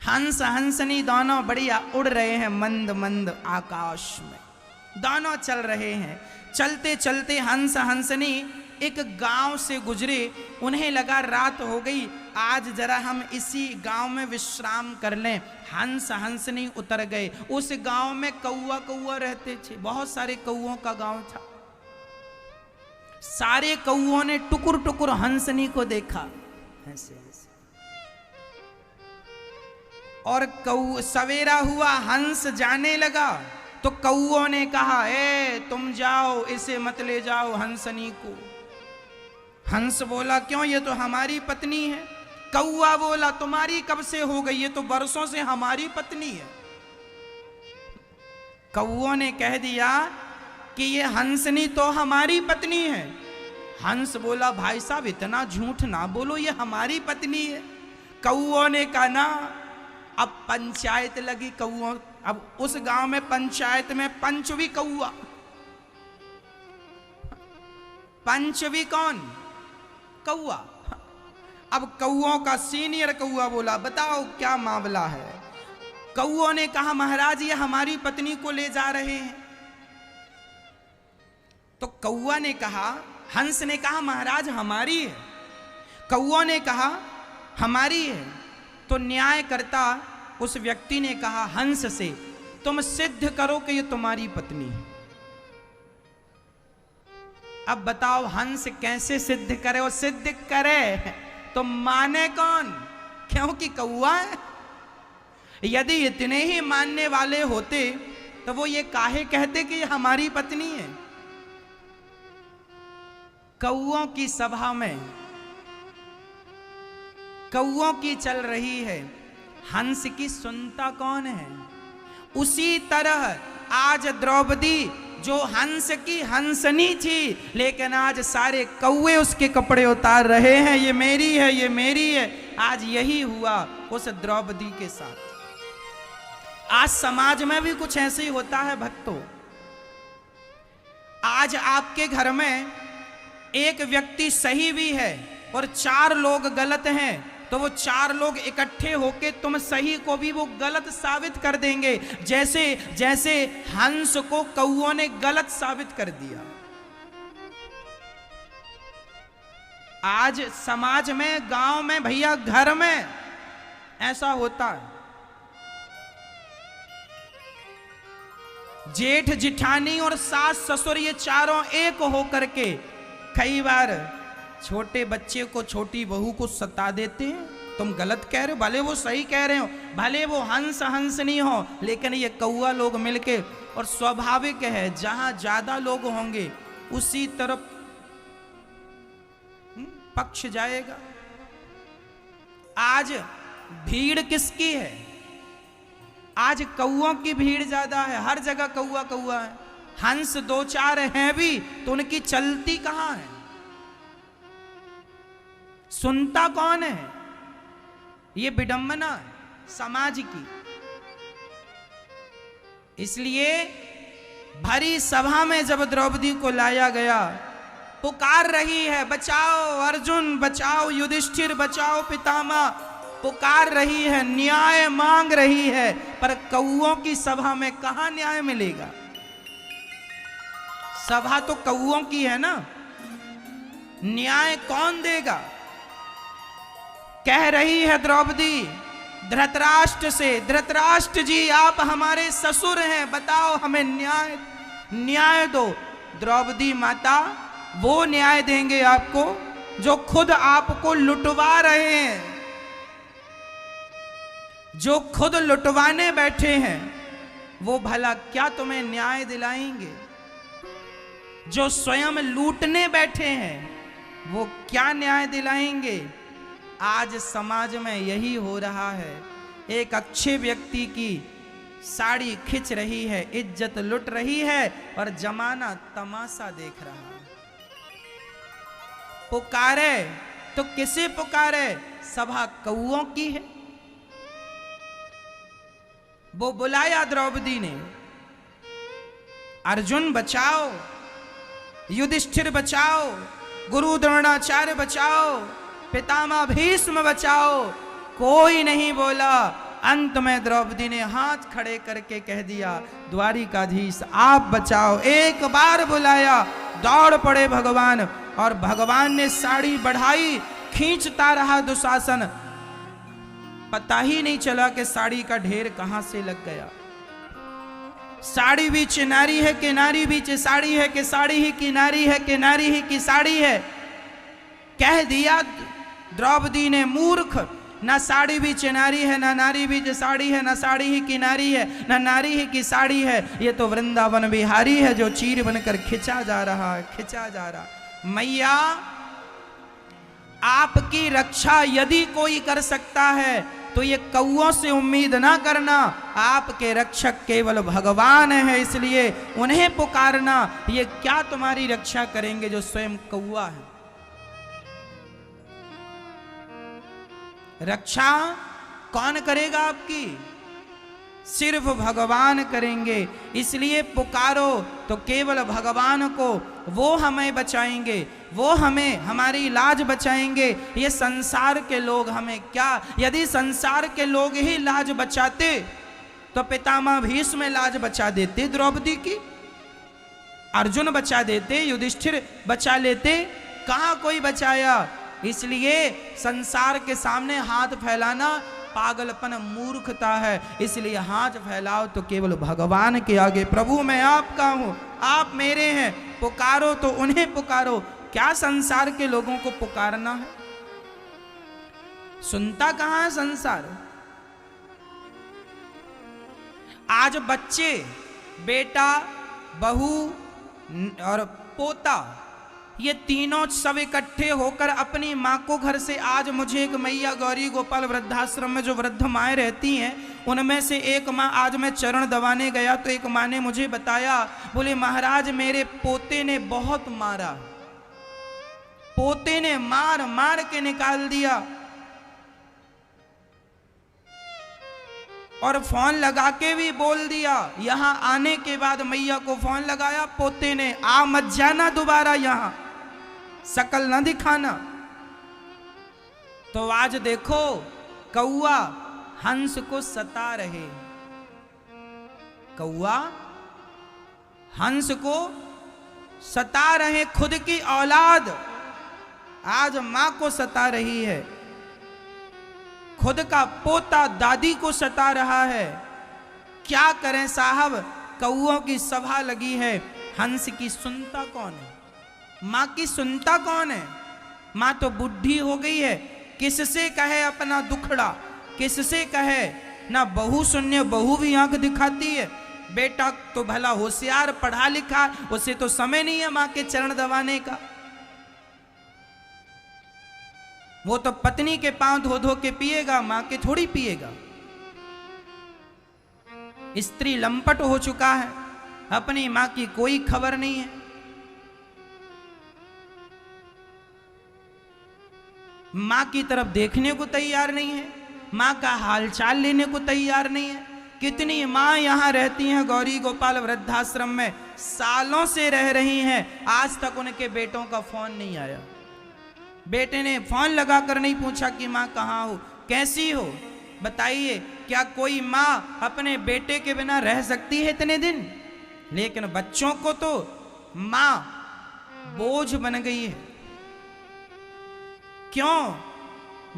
हंस हंसनी दोनों बढ़िया उड़ रहे हैं मंद मंद आकाश में, दोनों चल रहे हैं। चलते चलते हंस हंसनी एक गांव से गुजरे, उन्हें लगा रात हो गई, आज जरा हम इसी गांव में विश्राम कर लें। हंस हंसनी उतर गए। उस गांव में कौआ कौआ रहते थे, बहुत सारे कौओं का गांव था। सारे कौओं ने टुकुर टुकुर हंसनी को देखा, ऐसे ऐसे। और सवेरा हुआ, हंस जाने लगा, तो कौओं ने कहा ए तुम जाओ, इसे मत ले जाओ हंसनी को। हंस बोला क्यों, ये तो हमारी पत्नी है। कौआ बोला तुम्हारी कब से हो गई, ये तो बरसों से हमारी पत्नी है। कौओं ने कह दिया कि ये हंसनी तो हमारी पत्नी है। हंस बोला भाई साहब इतना झूठ ना बोलो, ये हमारी पत्नी है। कौओं ने कहा ना, अब पंचायत लगी कौओं, अब उस गांव में पंचायत में पंच भी कौआ। पंच भी कौन? कौआ। अब कौओं का सीनियर कौआ बोला बताओ क्या मामला है। कौओं ने कहा महाराज ये हमारी पत्नी को ले जा रहे हैं। तो कौआ ने कहा, हंस ने कहा महाराज हमारी है। कौओं ने कहा हमारी है। तो न्यायकर्ता उस व्यक्ति ने कहा हंस से, तुम सिद्ध करो कि ये तुम्हारी पत्नी है। अब बताओ हंस कैसे सिद्ध करे? वो सिद्ध करे तो माने कौन? क्योंकि कौआ है। यदि इतने ही मानने वाले होते तो वो ये काहे कहते कि ये हमारी पत्नी है। कौओं की सभा में कौओं की चल रही है, हंस की सुनता कौन है। उसी तरह आज द्रौपदी जो हंस की हंसनी थी, लेकिन आज सारे कौए उसके कपड़े उतार रहे हैं, ये मेरी है, ये मेरी है। आज यही हुआ उस द्रौपदी के साथ। आज समाज में भी कुछ ऐसे ही होता है भक्तों। आज आपके घर में एक व्यक्ति सही भी है और 4 लोग गलत हैं, तो वो 4 लोग इकट्ठे होके तुम सही को भी वो गलत साबित कर देंगे, जैसे जैसे हंस को कौओं ने गलत साबित कर दिया। आज समाज में, गांव में, भैया घर में ऐसा होता है। जेठ जिठानी और सास ससुर ये चारों एक होकर के कई बार छोटे बच्चे को, छोटी बहू को सता देते हैं। तुम गलत कह रहे हो, भले वो सही कह रहे हो, भले वो हंस नहीं हो, लेकिन ये कौआ लोग मिलके, और स्वाभाविक है जहां ज्यादा लोग होंगे उसी तरफ पक्ष जाएगा। आज भीड़ किसकी है? आज कौओं की भीड़ ज्यादा है, हर जगह कौआ कौआ है। हंस 2-4 हैं भी तो उनकी चलती कहां है, सुनता कौन है? ये विडंबना है समाज की। इसलिए भरी सभा में जब द्रौपदी को लाया गया, पुकार रही है, बचाओ अर्जुन, बचाओ युधिष्ठिर, बचाओ पितामह, पुकार रही है, न्याय मांग रही है। पर कौओं की सभा में कहां न्याय मिलेगा? सभा तो कौओं की है ना, न्याय कौन देगा? कह रही है द्रौपदी धृतराष्ट्र से, धृतराष्ट्र जी आप हमारे ससुर हैं, बताओ हमें न्याय दो। द्रौपदी माता वो न्याय देंगे आपको जो खुद आपको लुटवा रहे हैं, जो खुद लुटवाने बैठे हैं, वो भला क्या तुम्हें न्याय दिलाएंगे? जो स्वयं लूटने बैठे हैं वो क्या न्याय दिलाएंगे? आज समाज में यही हो रहा है। एक अच्छे व्यक्ति की साड़ी खिंच रही है, इज्जत लुट रही है, और जमाना तमाशा देख रहा है। पुकारे तो किसे पुकारे? सभा कौओं की है। वो बुलाया द्रौपदी ने, अर्जुन बचाओ, युधिष्ठिर बचाओ, गुरु द्रोणाचार्य बचाओ, पितामह भीष्म बचाओ। कोई नहीं बोला। अंत में द्रौपदी ने हाथ खड़े करके कह दिया, द्वारिकाधीश आप बचाओ। एक बार बुलाया, दौड़ पड़े भगवान, और भगवान ने साड़ी बढ़ाई, खींचता रहा दुशासन, पता ही नहीं चला कि साड़ी का ढेर कहां से लग गया। साड़ी भी किनारी है, किनारी भी साड़ी है, कि साड़ी ही किनारी है, किनारी ही की साड़ी है। कह दिया द्रौपदी ने, मूर्ख, ना साड़ी भी चिनारी है, ना नारी भी साड़ी है, ना साड़ी ही किनारी है, ना नारी ही की साड़ी है। ये तो वृंदावन बिहारी है जो चीर बनकर खिंचा जा रहा है, खिंचा जा रहा। मैया आपकी रक्षा यदि कोई कर सकता है तो ये कौओं से उम्मीद ना करना। आपके रक्षक केवल भगवान है, इसलिए उन्हें पुकारना। ये क्या तुम्हारी रक्षा करेंगे जो स्वयं कौआ है? रक्षा कौन करेगा आपकी? सिर्फ भगवान करेंगे। इसलिए पुकारो तो केवल भगवान को, वो हमें बचाएंगे, वो हमें हमारी लाज बचाएंगे। ये संसार के लोग हमें क्या? यदि संसार के लोग ही लाज बचाते तो पितामह भीष्म लाज बचा देते द्रौपदी की, अर्जुन बचा देते, युधिष्ठिर बचा लेते, कहां कोई बचाया। इसलिए संसार के सामने हाथ फैलाना पागलपन, मूर्खता है। इसलिए हाथ फैलाओ तो केवल भगवान के आगे, प्रभु मैं आपका हूं, आप मेरे हैं, पुकारो तो उन्हें पुकारो। क्या संसार के लोगों को पुकारना है? सुनता कहां है संसार? आज बच्चे, बेटा, बहू और पोता, ये तीनों सब इकट्ठे होकर अपनी माँ को घर से, आज मुझे एक मैया गौरी गोपाल वृद्धाश्रम में जो वृद्ध माएँ रहती हैं उनमें से एक माँ, आज मैं चरण दबाने गया तो एक माँ ने मुझे बताया, बोले महाराज मेरे पोते ने बहुत मारा, पोते ने मार मार के निकाल दिया, और फोन लगा के भी बोल दिया। यहां आने के बाद मैया को फोन लगाया पोते ने, आ मत जाना दोबारा, यहां शकल न दिखाना। तो आज देखो कौआ हंस को सता रहे, कौआ हंस को सता रहे, खुद की औलाद आज मां को सता रही है, खुद का पोता दादी को सता रहा है। क्या करें साहब, कौओं की सभा लगी है, हंस की सुनता कौन है, मां की सुनता कौन है। मां तो बुढ़ी हो गई है, किससे कहे अपना दुखड़ा, किससे कहे, ना बहू सुनने, बहू भी आंख दिखाती है, बेटा तो भला होशियार पढ़ा लिखा, उसे तो समय नहीं है मां के चरण दबाने का। वो तो पत्नी के पांव धो धो के पिएगा, मां के थोड़ी पिएगा। स्त्री लंपट हो चुका है, अपनी मां की कोई खबर नहीं है। मां की तरफ देखने को तैयार नहीं है, मां का हालचाल लेने को तैयार नहीं है। कितनी मां यहां रहती हैं गौरी गोपाल वृद्धाश्रम में, सालों से रह रही हैं, आज तक उनके बेटों का फोन नहीं आया। बेटे ने फोन लगाकर नहीं पूछा कि मां कहाँ हो, कैसी हो, बताइए। क्या कोई मां अपने बेटे के बिना रह सकती है इतने दिन? लेकिन बच्चों को तो मां बोझ बन गई है। क्यों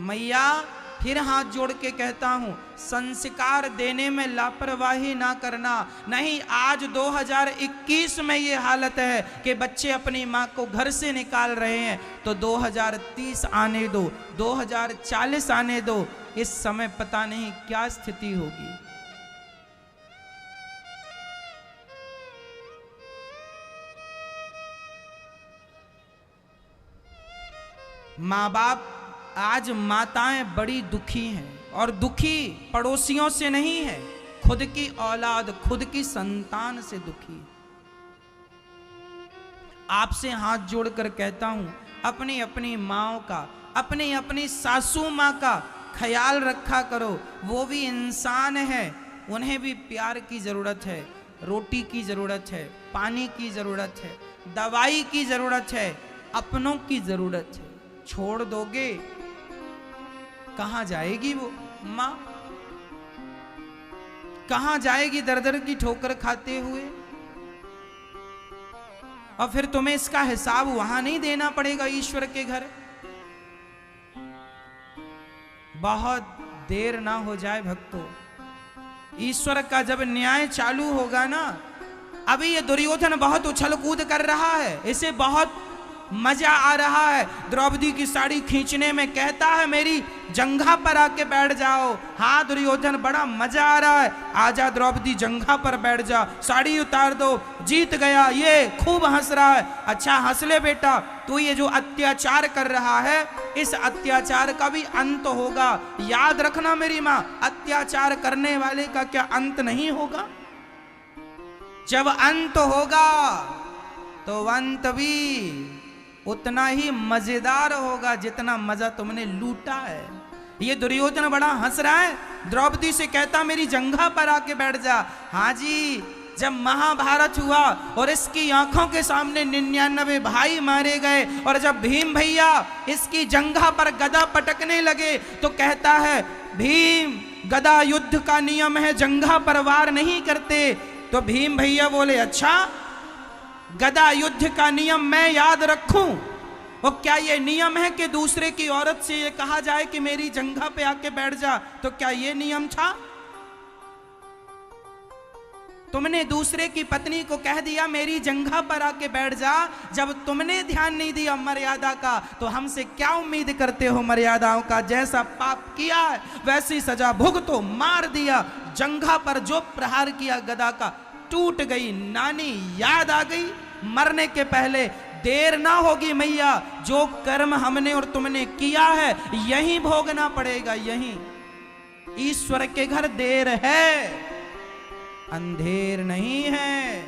मैया, फिर हाथ जोड़ के कहता हूं, संस्कार देने में लापरवाही ना करना। नहीं, आज 2021 में ये हालत है कि बच्चे अपनी मां को घर से निकाल रहे हैं, तो 2030 आने दो, 2040 आने दो, इस समय पता नहीं क्या स्थिति होगी। माँ बाप, आज माताएं बड़ी दुखी हैं, और दुखी पड़ोसियों से नहीं है, खुद की औलाद, खुद की संतान से दुखी। आपसे हाथ जोड़कर कहता हूं, अपनी अपनी माँओं का, अपनी अपनी सासू माँ का ख्याल रखा करो। वो भी इंसान है, उन्हें भी प्यार की जरूरत है, रोटी की जरूरत है, पानी की जरूरत है, दवाई की जरूरत है, अपनों की जरूरत है। छोड़ दोगे कहां जाएगी वो मां, कहां जाएगी दर दर की ठोकर खाते हुए? और फिर तुम्हें इसका हिसाब वहां नहीं देना पड़ेगा ईश्वर के घर। बहुत देर ना हो जाए भक्तों, ईश्वर का जब न्याय चालू होगा ना, अभी ये दुर्योधन बहुत उछल कूद कर रहा है, इसे बहुत मजा आ रहा है। द्रौपदी की साड़ी खींचने में कहता है मेरी जंघा पर आके बैठ जाओ। हाँ दुर्योधन, बड़ा मजा आ रहा है, आजा द्रौपदी जंघा पर बैठ जा, साड़ी उतार दो, जीत गया। ये खूब हंस रहा है। अच्छा हंस ले बेटा, तू ये जो अत्याचार कर रहा है, इस अत्याचार का भी अंत होगा। याद रखना मेरी माँ, अत्याचार करने वाले का क्या अंत नहीं होगा? जब अंत होगा तो अंत भी उतना ही मजेदार होगा जितना मजा तुमने लूटा है। ये दुर्योधन बड़ा हंस रहा है, द्रौपदी से कहता मेरी जंघा पर आके बैठ जा। हाँ जी, जब महाभारत हुआ और इसकी आंखों के सामने 99 भाई मारे गए, और जब भीम भैया इसकी जंघा पर गदा पटकने लगे, तो कहता है भीम, गदा युद्ध का नियम है, जंघा पर वार नहीं करते। तो भीम भैया बोले अच्छा, गदा युद्ध का नियम मैं याद रखूं। और क्या ये नियम है कि दूसरे की औरत से ये कहा जाए कि मेरी जंघा पे आके बैठ जा? तो क्या ये नियम था? तुमने दूसरे की पत्नी को कह दिया मेरी जंघा पर आके बैठ जा। जब तुमने ध्यान नहीं दिया मर्यादा का, तो हमसे क्या उम्मीद करते हो मर्यादाओं का? जैसा पाप किया वैसी सजा भुगतो। मार दिया, जंघा पर जो प्रहार किया गदा का, टूट गई नानी, याद आ गई। मरने के पहले देर ना होगी मैया, जो कर्म हमने और तुमने किया है यही भोगना पड़ेगा। यही ईश्वर के घर देर है, अंधेर नहीं है।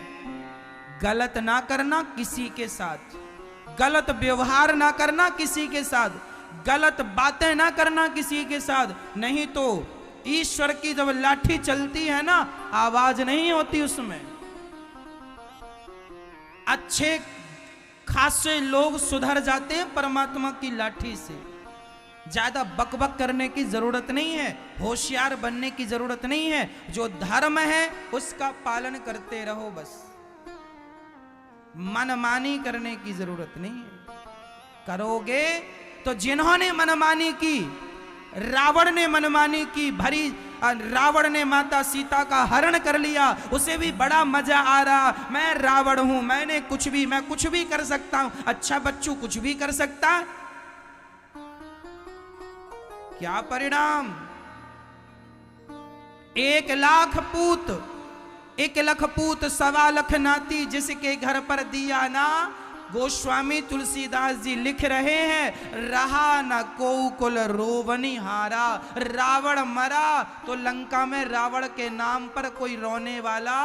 गलत ना करना किसी के साथ, गलत व्यवहार ना करना किसी के साथ, गलत बातें ना करना किसी के साथ, नहीं तो ईश्वर की जब लाठी चलती है ना, आवाज नहीं होती उसमें। अच्छे खासे लोग सुधर जाते हैं परमात्मा की लाठी से। ज्यादा बकबक करने की जरूरत नहीं है, होशियार बनने की जरूरत नहीं है। जो धर्म है उसका पालन करते रहो बस, मनमानी करने की जरूरत नहीं है। करोगे तो जिन्होंने मनमानी की, रावण ने मनमानी की, भरी रावण ने माता सीता का हरण कर लिया, उसे भी बड़ा मजा आ रहा, मैं रावण हूं, मैं कुछ भी कर सकता हूं। अच्छा बच्चू कुछ भी कर सकता, क्या परिणाम? 1,00,000 पूत, 1,00,000 पूत 1,25,00,000 नाती, जिसके घर पर दिया ना। गोस्वामी तुलसीदास जी लिख रहे हैं, रहा न को कुल रोवनी हारा। रावण मरा तो लंका में रावण के नाम पर कोई रोने वाला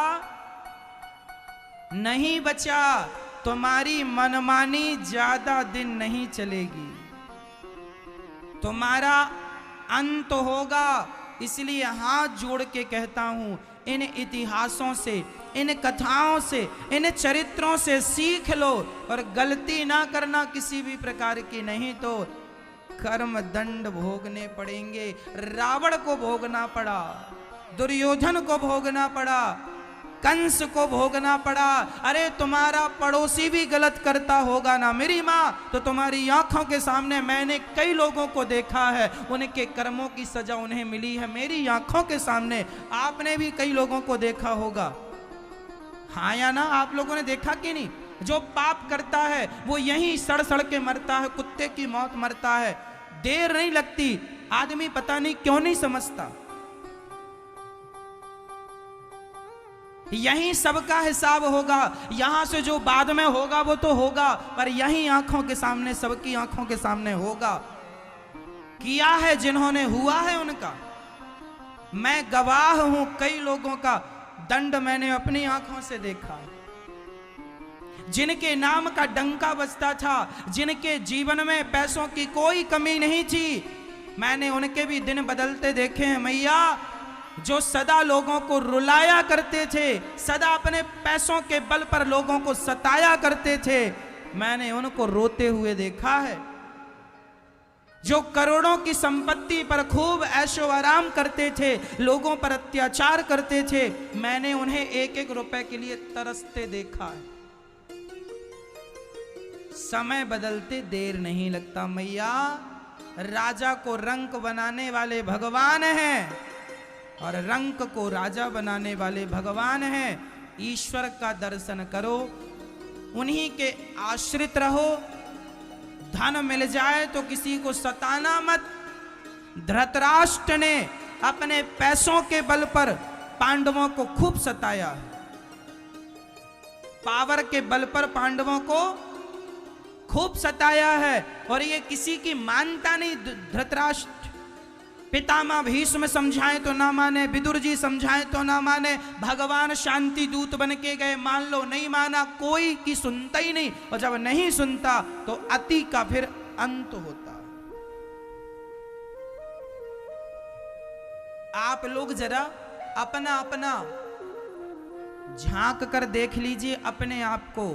नहीं बचा। तुम्हारी मनमानी ज्यादा दिन नहीं चलेगी, तुम्हारा अंत होगा। इसलिए हाथ जोड़ के कहता हूं, इन इतिहासों से, इन कथाओं से, इन चरित्रों से सीख लो और गलती ना करना किसी भी प्रकार की, नहीं तो कर्म दंड भोगने पड़ेंगे। रावण को भोगना पड़ा, दुर्योधन को भोगना पड़ा, कंस को भोगना पड़ा। अरे तुम्हारा पड़ोसी भी गलत करता होगा ना मेरी माँ, तो तुम्हारी आंखों के सामने मैंने कई लोगों को देखा है, उनके कर्मों की सजा उन्हें मिली है मेरी आंखों के सामने। आपने भी कई लोगों को देखा होगा, हाँ या ना? आप लोगों ने देखा कि नहीं? जो पाप करता है वो यहीं सड़ सड़ के मरता है, कुत्ते की मौत मरता है। देर नहीं लगती, आदमी पता नहीं क्यों नहीं समझता। यहीं सबका हिसाब होगा, यहां से जो बाद में होगा वो तो होगा, पर यहीं आंखों के सामने, सबकी आंखों के सामने होगा। किया है जिन्होंने, हुआ है उनका। मैं गवाह हूं, कई लोगों का दंड मैंने अपनी आंखों से देखा, जिनके नाम का डंका बजता था, जिनके जीवन में पैसों की कोई कमी नहीं थी, मैंने उनके भी दिन बदलते देखे हैं मैया। जो सदा लोगों को रुलाया करते थे, सदा अपने पैसों के बल पर लोगों को सताया करते थे, मैंने उनको रोते हुए देखा है। जो करोड़ों की संपत्ति पर खूब ऐशो आराम करते थे, लोगों पर अत्याचार करते थे, मैंने उन्हें 1-1 रुपए के लिए तरसते देखा है। समय बदलते देर नहीं लगता मैया। राजा को रंक बनाने वाले भगवान हैं और रंक को राजा बनाने वाले भगवान हैं। ईश्वर का दर्शन करो, उन्हीं के आश्रित रहो। धन मिल जाए तो किसी को सताना मत। धृतराष्ट्र ने अपने पैसों के बल पर पांडवों को खूब सताया, पावर के बल पर पांडवों को खूब सताया है, और ये किसी की मानता नहीं। धृतराष्ट्र पितामह भीष्म समझाए तो ना माने, विदुर जी समझाए तो ना माने, भगवान शांति दूत बन के गए, मान लो नहीं माना, कोई की सुनता ही नहीं। और जब नहीं सुनता तो अति का फिर अंत होता। आप लोग जरा अपना अपना झांक कर देख लीजिए अपने आप को,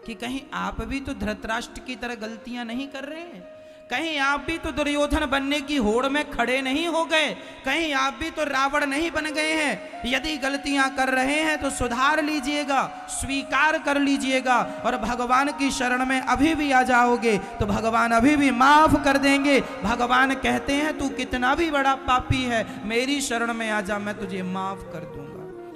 कि कहीं आप भी तो धृतराष्ट्र की तरह गलतियां नहीं कर रहे हैं, कहीं आप भी तो दुर्योधन बनने की होड़ में खड़े नहीं हो गए, कहीं आप भी तो रावण नहीं बन गए हैं। यदि गलतियां कर रहे हैं तो सुधार लीजिएगा, स्वीकार कर लीजिएगा, और भगवान की शरण में अभी भी आ जाओगे तो भगवान अभी भी माफ कर देंगे। भगवान कहते हैं तू कितना भी बड़ा पापी है, मेरी शरण में आ जा, मैं तुझे माफ कर दूंगा।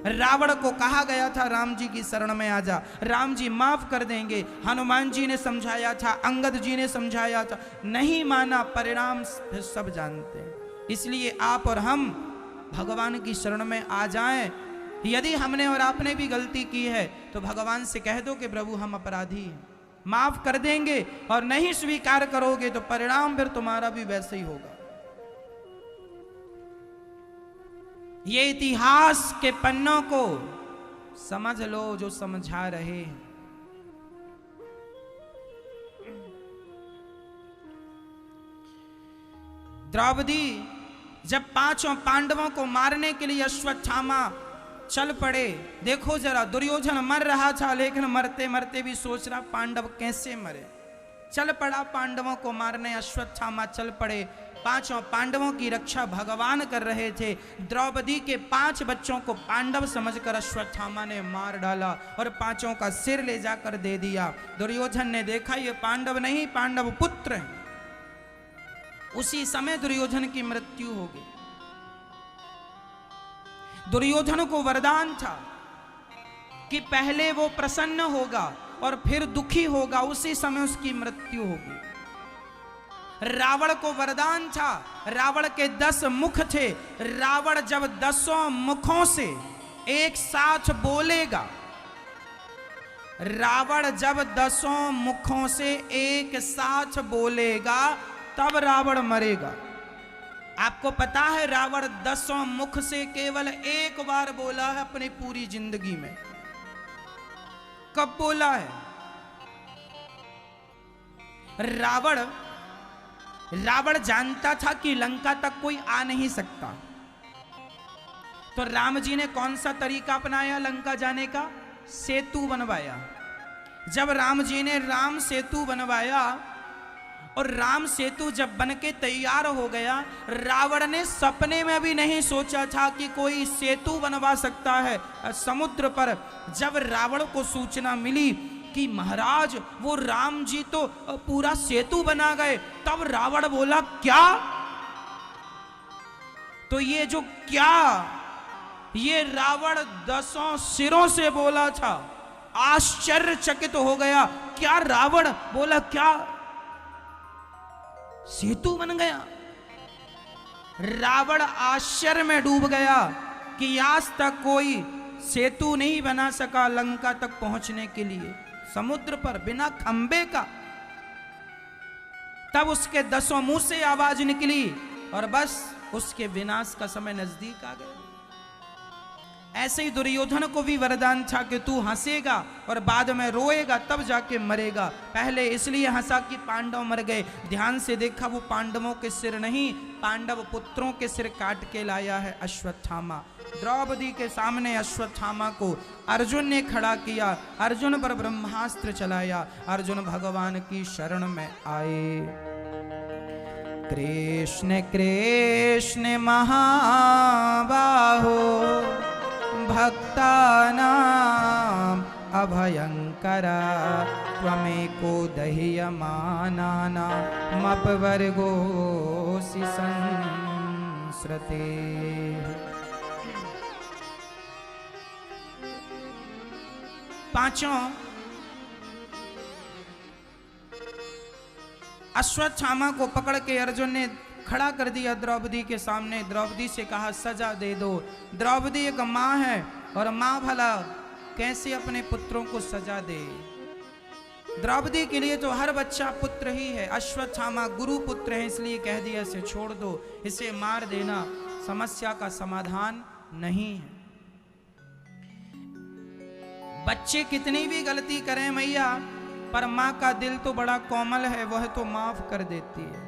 रावण को कहा गया था राम जी की शरण में आ जा, राम जी माफ कर देंगे। हनुमान जी ने समझाया था, अंगद जी ने समझाया था, नहीं माना, परिणाम सब जानते हैं। इसलिए आप और हम भगवान की शरण में आ जाएं। यदि हमने और आपने भी गलती की है तो भगवान से कह दो कि प्रभु हम अपराधी हैं, माफ कर देंगे, और नहीं स्वीकार करोगे तो परिणाम फिर तुम्हारा भी वैसे ही होगा। ये इतिहास के पन्नों को समझ लो जो समझा रहे हैं। द्रौपदी जब पांचों पांडवों को मारने के लिए अश्वत्थामा चल पड़े, देखो जरा, दुर्योधन मर रहा था लेकिन मरते मरते भी सोच रहा पांडव कैसे मरे। चल पड़ा पांडवों को मारने, अश्वत्थामा चल पड़े। पांचों पांडवों की रक्षा भगवान कर रहे थे। द्रौपदी के 5 बच्चों को पांडव समझकर अश्वत्थामा ने मार डाला और 5 का सिर ले जाकर दे दिया। दुर्योधन ने देखा ये पांडव नहीं, पांडव पुत्र हैं। उसी समय दुर्योधन की मृत्यु हो गई। दुर्योधन को वरदान था कि पहले वो प्रसन्न होगा और फिर दुखी होगा, उसी समय उसकी मृत्यु होगी। रावण को वरदान था, रावण के 10 मुख थे। रावण जब 10 मुखों से एक साथ बोलेगा, रावण जब 10 मुखों से एक साथ बोलेगा तब रावण मरेगा। आपको पता है रावण 10 मुख से केवल एक बार बोला है अपनी पूरी जिंदगी में। कब बोला है? रावण जानता था कि लंका तक कोई आ नहीं सकता, तो राम जी ने कौन सा तरीका अपनाया लंका जाने का? सेतु बनवाया। जब राम जी ने राम सेतु बनवाया और राम सेतु जब बनके तैयार हो गया, रावण ने सपने में भी नहीं सोचा था कि कोई सेतु बनवा सकता है समुद्र पर। जब रावण को सूचना मिली कि महाराज वो राम जी तो पूरा सेतु बना गए, तब रावण बोला क्या? तो ये जो क्या, ये रावण 10 सिरों से बोला था। आश्चर्यचकित हो गया। क्या रावण बोला? क्या सेतु बन गया? रावण आश्चर्य में डूब गया कि आज तक कोई सेतु नहीं बना सका लंका तक पहुंचने के लिए समुद्र पर बिना खंबे का। तब उसके 10 मुंह से आवाज निकली और बस उसके विनाश का समय नजदीक आ गया। ऐसे ही दुर्योधन को भी वरदान था कि तू हंसेगा और बाद में रोएगा तब जाके मरेगा। पहले इसलिए हंसा कि पांडव मर गए। ध्यान से देखा, वो पांडवों के सिर नहीं, पांडव पुत्रों के सिर काट के लाया है अश्वत्थामा। द्रौपदी के सामने अश्वत्थामा को अर्जुन ने खड़ा किया। अर्जुन पर ब्रह्मास्त्र चलाया। अर्जुन भगवान की शरण में आए। कृष्ण कृष्ण महाबाहो भक्तानां अभयंकरा त्वमेको दह्यमानानां मपवर्गोऽसि संस्रते। पांचों अश्वत्थामा को पकड़ के अर्जुन ने खड़ा कर दिया द्रौपदी के सामने। द्रौपदी से कहा सजा दे दो। द्रौपदी एक माँ है और माँ भला कैसे अपने पुत्रों को सजा दे? द्रौपदी के लिए तो हर बच्चा पुत्र ही है। अश्वत्थामा गुरु पुत्र है, इसलिए कह दिया इसे छोड़ दो, इसे मार देना समस्या का समाधान नहीं है। बच्चे कितनी भी गलती करें मैया, पर माँ का दिल तो बड़ा कोमल है, वह तो माफ कर देती है।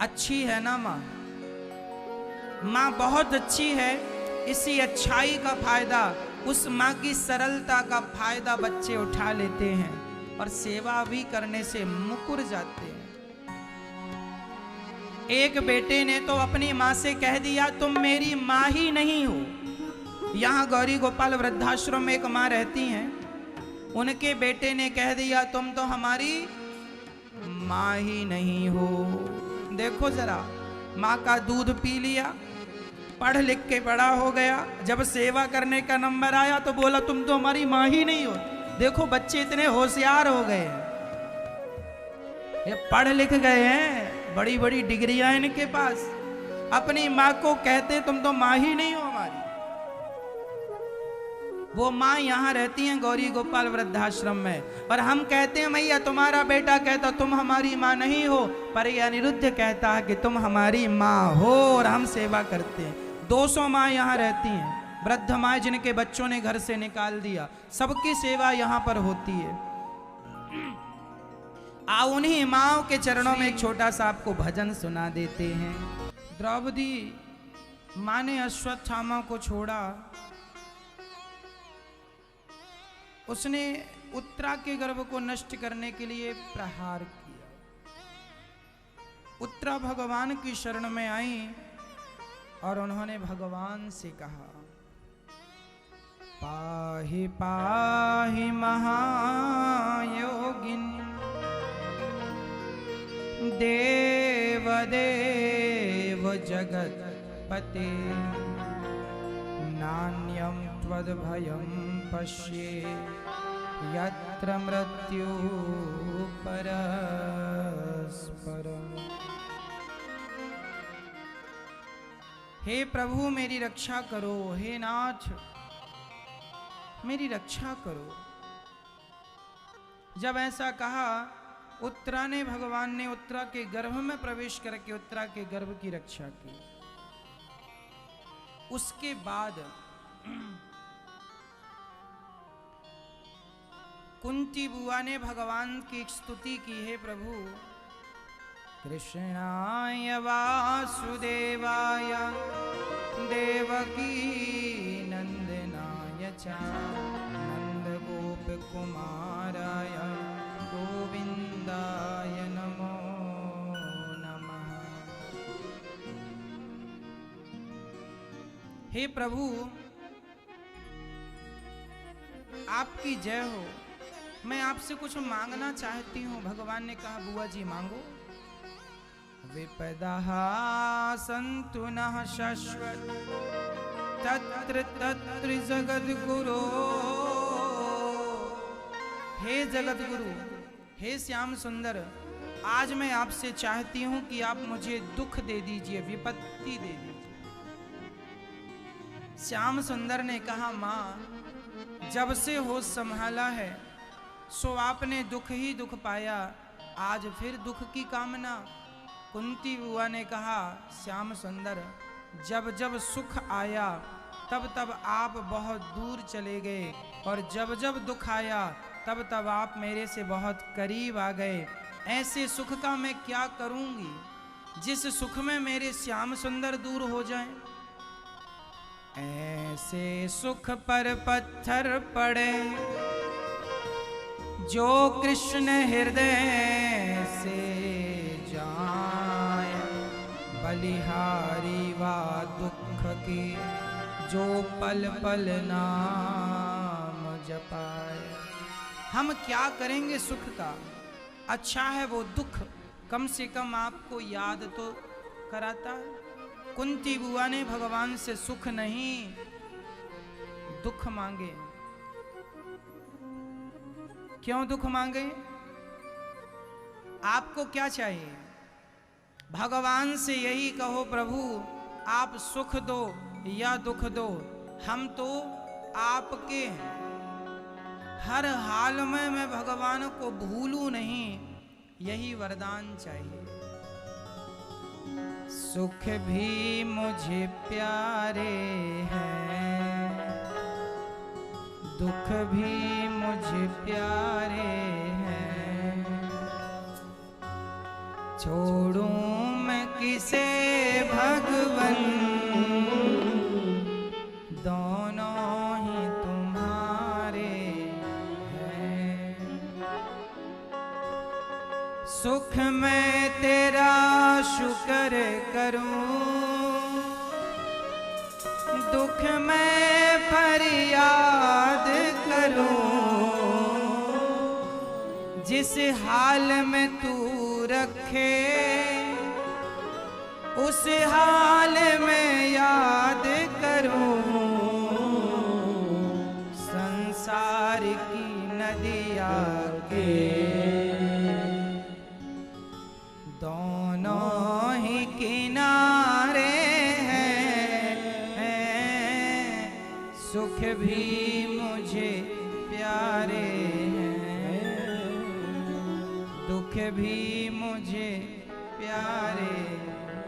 अच्छी है ना माँ? माँ बहुत अच्छी है। इसी अच्छाई का फायदा, उस माँ की सरलता का फायदा बच्चे उठा लेते हैं और सेवा भी करने से मुकर जाते हैं। एक बेटे ने तो अपनी माँ से कह दिया तुम मेरी माँ ही नहीं हो। यहाँ गौरी गोपाल वृद्धाश्रम में एक माँ रहती हैं, उनके बेटे ने कह दिया तुम तो हमारी माँ ही नहीं हो। देखो जरा, माँ का दूध पी लिया, पढ़ लिख के बड़ा हो गया, जब सेवा करने का नंबर आया तो बोला तुम तो हमारी माँ ही नहीं हो। देखो बच्चे इतने होशियार हो गए हैं, ये पढ़ लिख गए हैं, बड़ी बड़ी डिग्रियां इनके पास, अपनी माँ को कहते तुम तो माँ ही नहीं हो हमारी। वो माँ यहाँ रहती हैं गौरी गोपाल वृद्धाश्रम में, और हम कहते हैं मैया तुम्हारा बेटा कहता तुम हमारी माँ नहीं हो, पर ये अनिरुद्ध कहता है कि तुम हमारी माँ हो और हम सेवा करते हैं। 200 माँ यहाँ रहती हैं, वृद्ध माँ जिनके बच्चों ने घर से निकाल दिया, सबकी सेवा यहाँ पर होती है। आ उन्हीं माँओं के चरणों में एक छोटा सा आपको भजन सुना देते हैं। द्रौपदी माँ ने अश्वत्थामा को छोड़ा, उसने उत्तरा के गर्भ को नष्ट करने के लिए प्रहार किया। उत्तरा भगवान की शरण में आई और उन्होंने भगवान से कहा, पाहि पाहि महायोगिन देव देव जगत्पते, नान्यं त्वद्भयं पश्ये यत्र मृत्यु परस्परम्। हे प्रभु मेरी रक्षा करो, हे नाथ मेरी रक्षा करो। जब ऐसा कहा, उत्तरा ने, भगवान ने उत्तरा के गर्भ में प्रवेश करके उत्तरा के गर्भ की रक्षा की। उसके बाद कुंती बुआ ने भगवान की स्तुति की, है प्रभु कृष्णाय वासुदेवाय देवकी नंदनाय च नंद गोप कुमाराय गोविंदाय नमो नमः। हे प्रभु आपकी जय हो, मैं आपसे कुछ मांगना चाहती हूँ। भगवान ने कहा, बुआ जी मांगो। विपदा सन्तु नः शश्वत् तत्र तत्र जगद्गुरो। हे जगत गुरु, हे श्याम सुंदर, आज मैं आपसे चाहती हूं कि आप मुझे दुख दे दीजिए, विपत्ति दे दीजिए। श्याम सुंदर ने कहा, मां जब से होश संभाला है सो आपने दुख ही दुख पाया, आज फिर दुख की कामना। कुंती बुआ ने कहा, श्याम सुंदर जब जब सुख आया तब तब आप बहुत दूर चले गए, और जब जब दुख आया तब तब आप मेरे से बहुत करीब आ गए। ऐसे सुख का मैं क्या करूंगी जिस सुख में मेरे श्याम सुंदर दूर हो जाएं। ऐसे सुख पर पत्थर पड़े जो कृष्ण हृदय से जाए, बलिहारी वा दुख की जो पल पल नाम जपाए। हम क्या करेंगे सुख का, अच्छा है वो दुख कम से कम आपको याद तो कराता है। कुंती बुआ ने भगवान से सुख नहीं दुख मांगे। क्यों दुख मांगे? आपको क्या चाहिए? भगवान से यही कहो, प्रभु आप सुख दो या दुख दो, हम तो आपके हैं। हर हाल में मैं भगवान को भूलूं नहीं, यही वरदान चाहिए। सुख भी मुझे प्यारे हैं, दुख भी मुझे प्यारे हैं, छोड़ूं मैं किसे भगवन, दोनों ही तुम्हारे हैं। सुख मैं तेरा शुक्र करूं, दुख मैं फरियाद करूं, जिस हाल में तू रखे उस हाल में याद करूं। संसार की नदिया के दोनों ही किनारे हैं, सुख भी दुख भी मुझे प्यारे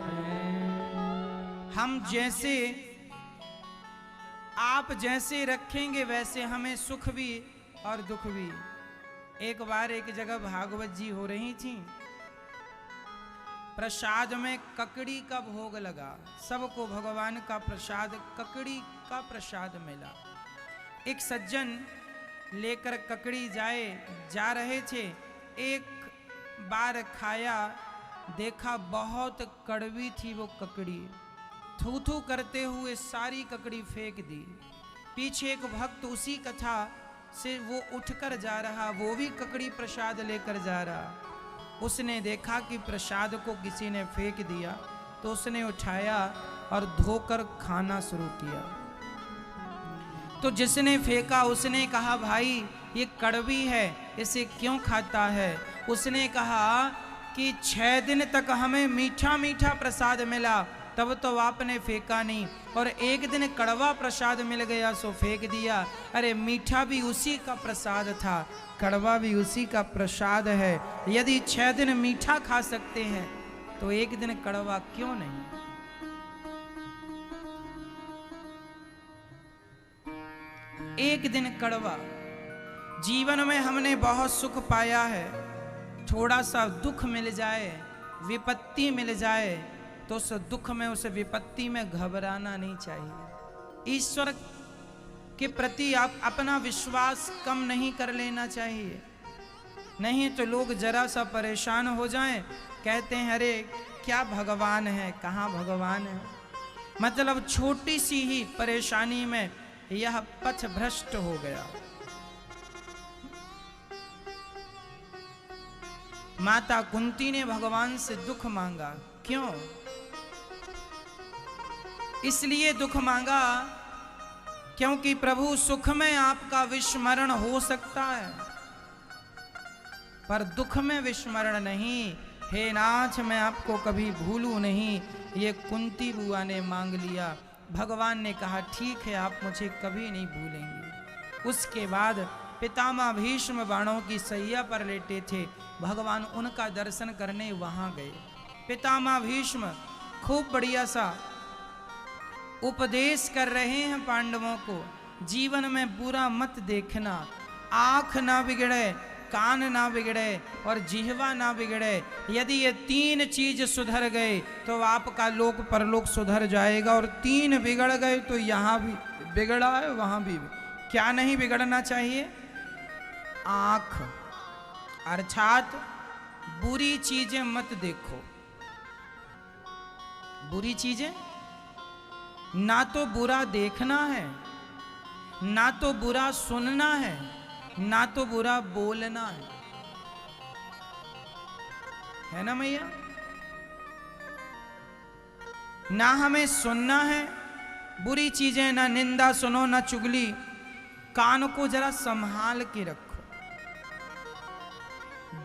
हैं। हम जैसे, आप जैसे रखेंगे वैसे हमें सुख भी और दुख भी। एक बार एक जगह भागवत जी हो रही थी, प्रसाद में ककड़ी का भोग लगा, सबको भगवान का प्रसाद, ककड़ी का प्रसाद मिला। एक सज्जन लेकर ककड़ी जा रहे थे, एक बार खाया, देखा बहुत कड़वी थी वो ककड़ी, थू थू करते हुए सारी ककड़ी फेंक दी। पीछे एक भक्त उसी कथा से वो उठकर जा रहा, वो भी ककड़ी प्रसाद लेकर जा रहा। उसने देखा कि प्रसाद को किसी ने फेंक दिया, तो उसने उठाया और धोकर खाना शुरू किया। तो जिसने फेंका उसने कहा, भाई ये कड़वी है, इसे क्यों खाता है? उसने कहा कि 6 दिन तक हमें मीठा मीठा प्रसाद मिला, तब तो आपने फेंका नहीं, और एक दिन कड़वा प्रसाद मिल गया सो फेंक दिया। अरे मीठा भी उसी का प्रसाद था, कड़वा भी उसी का प्रसाद है। यदि 6 दिन मीठा खा सकते हैं तो एक दिन कड़वा क्यों नहीं? एक दिन कड़वा। जीवन में हमने बहुत सुख पाया है, थोड़ा सा दुख मिल जाए, विपत्ति मिल जाए, तो उस दुख में, उस विपत्ति में घबराना नहीं चाहिए। ईश्वर के प्रति आप अपना विश्वास कम नहीं कर लेना चाहिए, नहीं तो लोग जरा सा परेशान हो जाएं, कहते हैं अरे क्या भगवान है, कहाँ भगवान है। मतलब छोटी सी ही परेशानी में यह पथ भ्रष्ट हो गया। माता कुंती ने भगवान से दुख मांगा, क्यों? इसलिए दुख मांगा क्योंकि प्रभु सुख में आपका विस्मरण हो सकता है, पर दुख में विस्मरण नहीं। हे नाथ, मैं आपको कभी भूलूं नहीं। ये कुंती बुआ ने मांग लिया। भगवान ने कहा ठीक है, आप मुझे कभी नहीं भूलेंगे। उसके बाद पितामह भीष्म बाणों की सैया पर लेटे थे, भगवान उनका दर्शन करने वहां गए। पितामह भीष्म खूब बढ़िया सा उपदेश कर रहे हैं पांडवों को, जीवन में बुरा मत देखना, आंख ना बिगड़े, कान ना बिगड़े और जिह्वा ना बिगड़े। यदि ये 3 चीज सुधर गए तो आपका लोक परलोक सुधर जाएगा, और 3 बिगड़ गए तो यहाँ भी बिगड़ा है, वहां भी। क्या नहीं बिगड़ना चाहिए? आंख, अर्थात बुरी चीजें मत देखो। बुरी चीजें, ना तो बुरा देखना है, ना तो बुरा सुनना है, ना तो बुरा बोलना है ना मैया? ना हमें सुनना है बुरी चीजें, ना निंदा सुनो, ना चुगली। कान को जरा संभाल के रखो।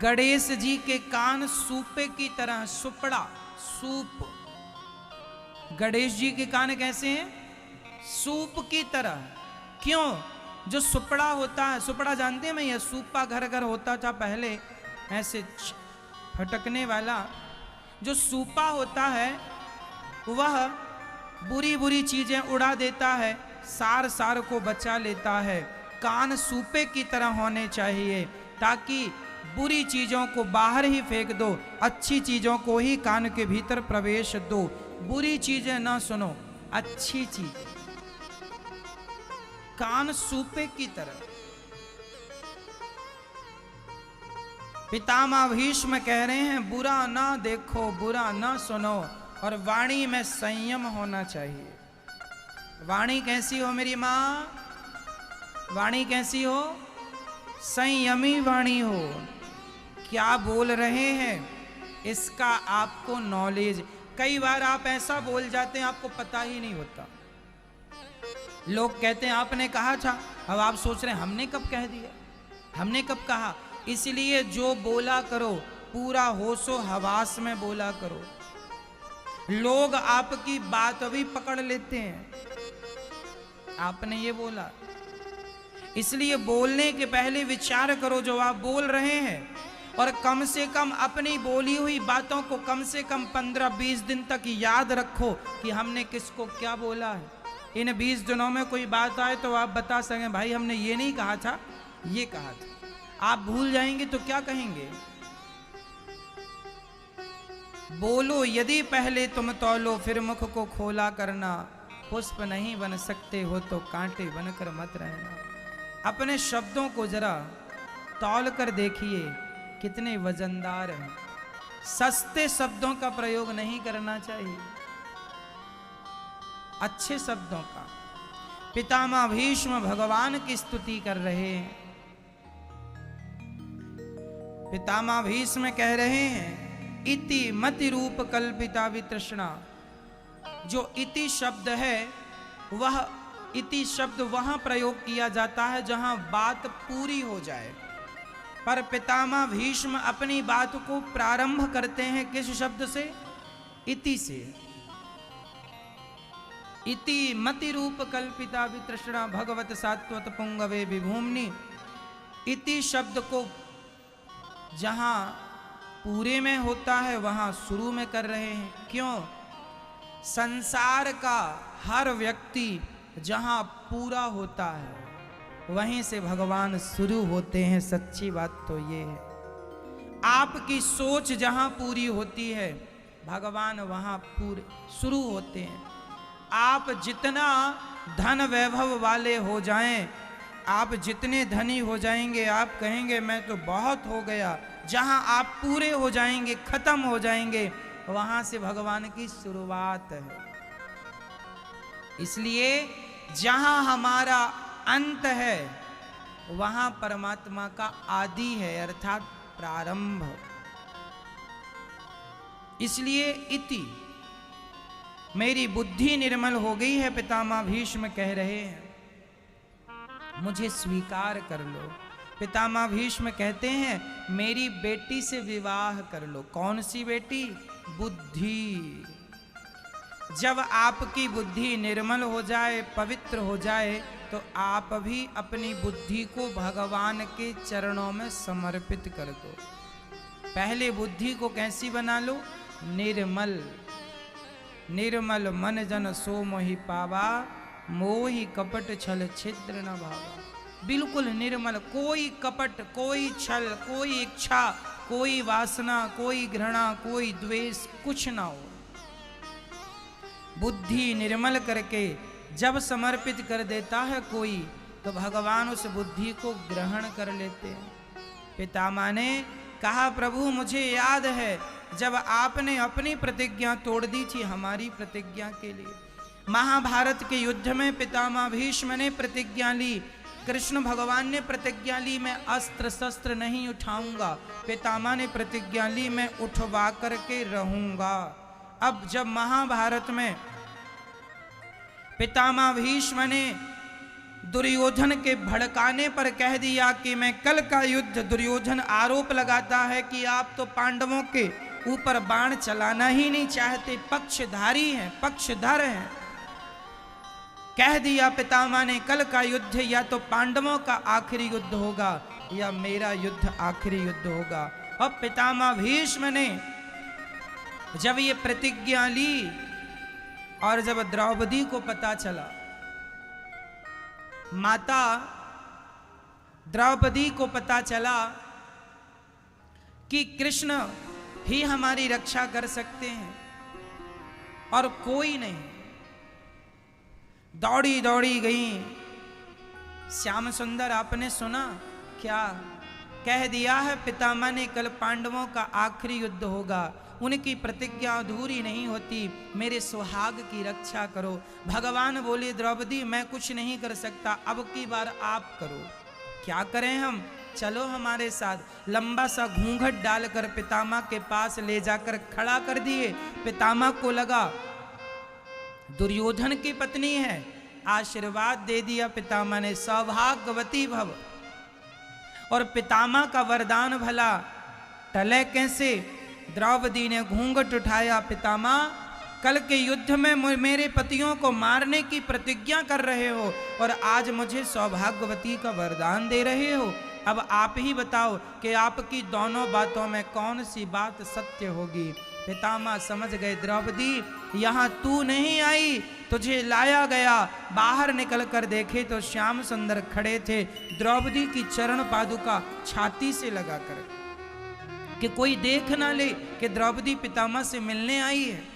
गणेश जी के कान सूपे की तरह, सुपड़ा, सूप। गणेश जी के कान कैसे हैं? सूप की तरह। क्यों? जो सुपड़ा होता है, सुपड़ा जानते हैं मैया? सूपा घर घर होता था पहले, ऐसे फटकने वाला। जो सूपा होता है वह बुरी बुरी चीजें उड़ा देता है, सार सार को बचा लेता है। कान सूपे की तरह होने चाहिए, ताकि बुरी चीजों को बाहर ही फेंक दो, अच्छी चीजों को ही कान के भीतर प्रवेश दो। बुरी चीजें ना सुनो, अच्छी चीज। कान सूपे की तरह। पितामह भीष्म कह रहे हैं बुरा ना देखो, बुरा ना सुनो, और वाणी में संयम होना चाहिए। वाणी कैसी हो मेरी माँ? वाणी कैसी हो? संयमी वाणी हो। क्या बोल रहे हैं इसका आपको नॉलेज। कई बार आप ऐसा बोल जाते हैं आपको पता ही नहीं होता। लोग कहते हैं आपने कहा था, अब आप सोच रहे हैं हमने कब कह दिया, हमने कब कहा। इसलिए जो बोला करो पूरा होशो हवास में बोला करो। लोग आपकी बात भी पकड़ लेते हैं, आपने ये बोला। इसलिए बोलने के पहले विचार करो जो आप बोल रहे हैं। और कम से कम अपनी बोली हुई बातों को कम से कम 15-20 दिन तक याद रखो कि हमने किसको क्या बोला है। इन 20 दिनों में कोई बात आए तो आप बता सकें भाई हमने ये नहीं कहा था, ये कहा था। आप भूल जाएंगे तो क्या कहेंगे? बोलो यदि पहले तुम तौलो, फिर मुख को खोला करना। पुष्प नहीं बन सकते हो तो कांटे बनकर मत रहना। अपने शब्दों को जरा तौल कर देखिए कितने वजनदार हैं। सस्ते शब्दों का प्रयोग नहीं करना चाहिए, अच्छे शब्दों का। पितामह भीष्म भगवान की स्तुति कर रहे हैं। पितामह भीष्म कह रहे हैं इति मति रूप कल्पिता वितृष्णा। जो इति शब्द है वह इति शब्द वहां प्रयोग किया जाता है जहां बात पूरी हो जाए, पर पितामह भीष्म अपनी बात को प्रारंभ करते हैं किस शब्द से? इति से। इति मति रूप कल्पिता वितृष्णा भगवत सात्वत पुंगवे विभूम्नि। इति शब्द को जहां पूरे में होता है वहां शुरू में कर रहे हैं। क्यों? संसार का हर व्यक्ति जहां पूरा होता है वहीं से भगवान शुरू होते हैं। सच्ची बात तो ये है। आपकी सोच जहां पूरी होती है भगवान वहां पूरे शुरू होते हैं। आप जितना धन वैभव वाले हो जाएं, आप जितने धनी हो जाएंगे, आप कहेंगे मैं तो बहुत हो गया। जहां आप पूरे हो जाएंगे, खत्म हो जाएंगे, वहां से भगवान की शुरुआत है। इसलिए जहां हमारा अंत है वहां परमात्मा का आदि है, अर्थात प्रारंभ। इसलिए इति मेरी बुद्धि निर्मल हो गई है, पितामह भीष्म कह रहे हैं, मुझे स्वीकार कर लो। पितामह भीष्म कहते हैं मेरी बेटी से विवाह कर लो। कौन सी बेटी? बुद्धि। जब आपकी बुद्धि निर्मल हो जाए, पवित्र हो जाए, तो आप भी अपनी बुद्धि को भगवान के चरणों में समर्पित कर दो। पहले बुद्धि को कैसी बना लो? निर्मल। निर्मल मन जन सो मोहि पावा, मोहि कपट छल छिद्र न भावा। बिल्कुल निर्मल, कोई कपट, कोई छल, कोई इच्छा, कोई वासना, कोई घृणा, कोई द्वेष, कुछ ना हो। बुद्धि निर्मल करके जब समर्पित कर देता है कोई, तो भगवान उस बुद्धि को ग्रहण कर लेते हैं। पितामह ने कहा प्रभु मुझे याद है जब आपने अपनी प्रतिज्ञा तोड़ दी थी हमारी प्रतिज्ञा के लिए। महाभारत के युद्ध में पितामह भीष्म ने प्रतिज्ञा ली, कृष्ण भगवान ने प्रतिज्ञा ली मैं अस्त्र शस्त्र नहीं उठाऊंगा। पितामह ने प्रतिज्ञा ली मैं उठवा करके रहूंगा। अब जब महाभारत में पितामह भीष्म ने दुर्योधन के भड़काने पर कह दिया कि मैं कल का युद्ध, दुर्योधन आरोप लगाता है कि आप तो पांडवों के ऊपर बाण चलाना ही नहीं चाहते, पक्षधारी हैं, पक्षधर हैं। कह दिया पितामह ने कल का युद्ध या तो पांडवों का आखिरी युद्ध होगा या मेरा युद्ध आखिरी युद्ध होगा। अब पितामह भीष्म ने जब ये प्रतिज्ञा ली और जब द्रौपदी को पता चला, माता द्रौपदी को पता चला कि कृष्ण ही हमारी रक्षा कर सकते हैं और कोई नहीं, दौड़ी दौड़ी गई। श्याम सुंदर आपने सुना क्या? कह दिया है पितामह ने कल पांडवों का आखिरी युद्ध होगा, उनकी प्रतिज्ञा अधूरी नहीं होती, मेरे सुहाग की रक्षा करो। भगवान बोले द्रौपदी मैं कुछ नहीं कर सकता, अब की बार आप करो। क्या करें हम? चलो हमारे साथ। लंबा सा घूंघट डालकर पितामह के पास ले जाकर खड़ा कर दिए। पितामह को लगा दुर्योधन की पत्नी है, आशीर्वाद दे दिया पितामह ने, सौभाग्यवती भव। और पितामह का वरदान भला टले कैसे? द्रौपदी ने घूंघट उठाया, पितामह कल के युद्ध में मेरे पतियों को मारने की प्रतिज्ञा कर रहे हो और आज मुझे सौभाग्यवती का वरदान दे रहे हो। अब आप ही बताओ कि आपकी दोनों बातों में कौन सी बात सत्य होगी। पितामह समझ गए, द्रौपदी यहाँ तू नहीं आई, तुझे लाया गया। बाहर निकल कर देखे तो श्याम सुंदर खड़े थे, द्रौपदी की चरण पादुका छाती से लगाकर, कि कोई देख ना ले कि द्रौपदी पितामह से मिलने आई है।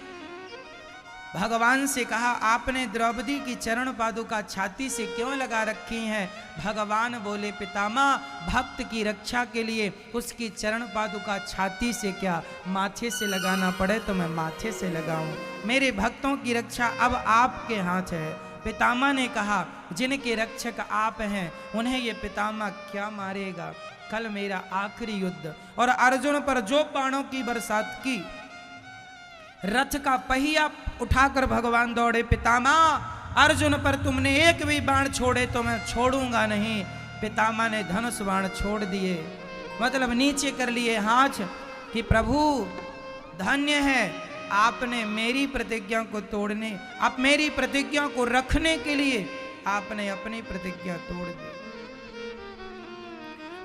भगवान से कहा, आपने द्रौपदी की चरण पादुका छाती से क्यों लगा रखी हैं? भगवान बोले, पितामह भक्त की रक्षा के लिए उसकी चरण पादुका छाती से क्या, माथे से लगाना पड़े तो मैं माथे से लगाऊं। मेरे भक्तों की रक्षा अब आपके हाथ है। पितामह ने कहा, जिनके रक्षक आप हैं उन्हें ये पितामह क्या मारेगा? कल मेरा आखिरी युद्ध, और अर्जुन पर जो बाणों की बरसात की, रथ का पहिया उठाकर भगवान दौड़े। पितामह अर्जुन पर तुमने एक भी बाण छोड़े तो मैं छोड़ूंगा नहीं। पितामह ने धनुष बाण छोड़ दिए, मतलब नीचे कर लिए हाथ, कि प्रभु धन्य है आपने मेरी प्रतिज्ञा को तोड़ने, आप मेरी प्रतिज्ञा को रखने के लिए आपने अपनी प्रतिज्ञा तोड़ दी।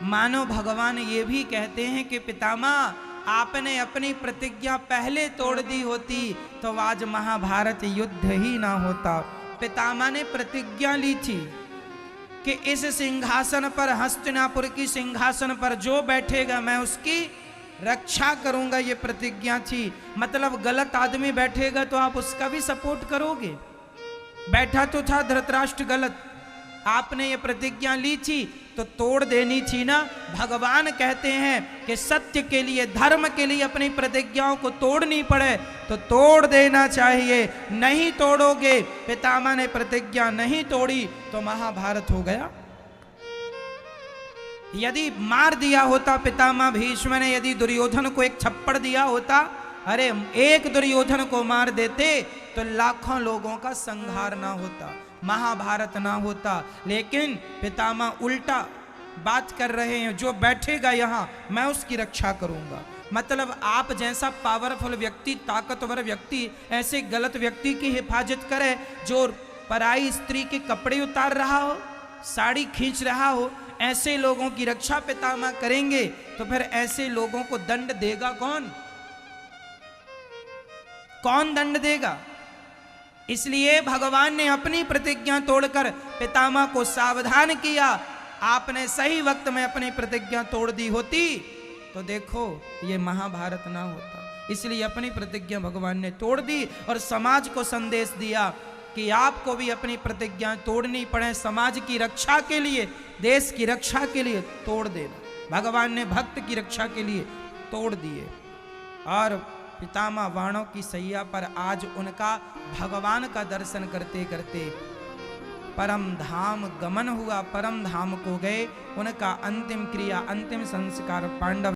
मानो भगवान ये भी कहते हैं कि पितामह आपने अपनी प्रतिज्ञा पहले तोड़ दी होती तो आज महाभारत युद्ध ही ना होता। पितामह ने प्रतिज्ञा ली थी कि इस सिंहासन पर, हस्तिनापुर की सिंहासन पर जो बैठेगा मैं उसकी रक्षा करूंगा, ये प्रतिज्ञा थी। मतलब गलत आदमी बैठेगा तो आप उसका भी सपोर्ट करोगे। बैठा तो था धृतराष्ट्र गलत, आपने ये प्रतिज्ञा ली थी तो तोड़ देनी थी ना। भगवान कहते हैं कि सत्य के लिए, धर्म के लिए अपनी प्रतिज्ञाओं को तोड़नी पड़े तो तोड़ देना चाहिए। नहीं तोड़ोगे, पितामह ने प्रतिज्ञा नहीं तोड़ी तो महाभारत हो गया। यदि मार दिया होता पितामह भीष्म ने, यदि दुर्योधन को एक थप्पड़ दिया होता, अरे एक दुर्योधन को मार देते तो लाखों लोगों का संहार ना होता, महाभारत ना होता। लेकिन पितामह उल्टा बात कर रहे हैं, जो बैठेगा यहां मैं उसकी रक्षा करूंगा। मतलब आप जैसा पावरफुल व्यक्ति, ताकतवर व्यक्ति ऐसे गलत व्यक्ति की हिफाजत करे जो पराई स्त्री के कपड़े उतार रहा हो, साड़ी खींच रहा हो, ऐसे लोगों की रक्षा पितामह करेंगे तो फिर ऐसे लोगों को दंड देगा कौन? कौन दंड देगा? इसलिए भगवान ने अपनी प्रतिज्ञा तोड़कर पितामह को सावधान किया। आपने सही वक्त में अपनी प्रतिज्ञा तोड़ दी होती तो देखो ये महाभारत ना होता। इसलिए अपनी प्रतिज्ञा भगवान ने तोड़ दी और समाज को संदेश दिया कि आपको भी अपनी प्रतिज्ञा तोड़नी पड़े, समाज की रक्षा के लिए, देश की रक्षा के लिए तोड़ देना। भगवान ने भक्त की रक्षा के लिए तोड़ दिए। और पितामह वाणों की सैया पर आज उनका भगवान का दर्शन करते करते परम धाम गमन हुआ, परम धाम को गए। उनका अंतिम क्रिया, अंतिम संस्कार पांडव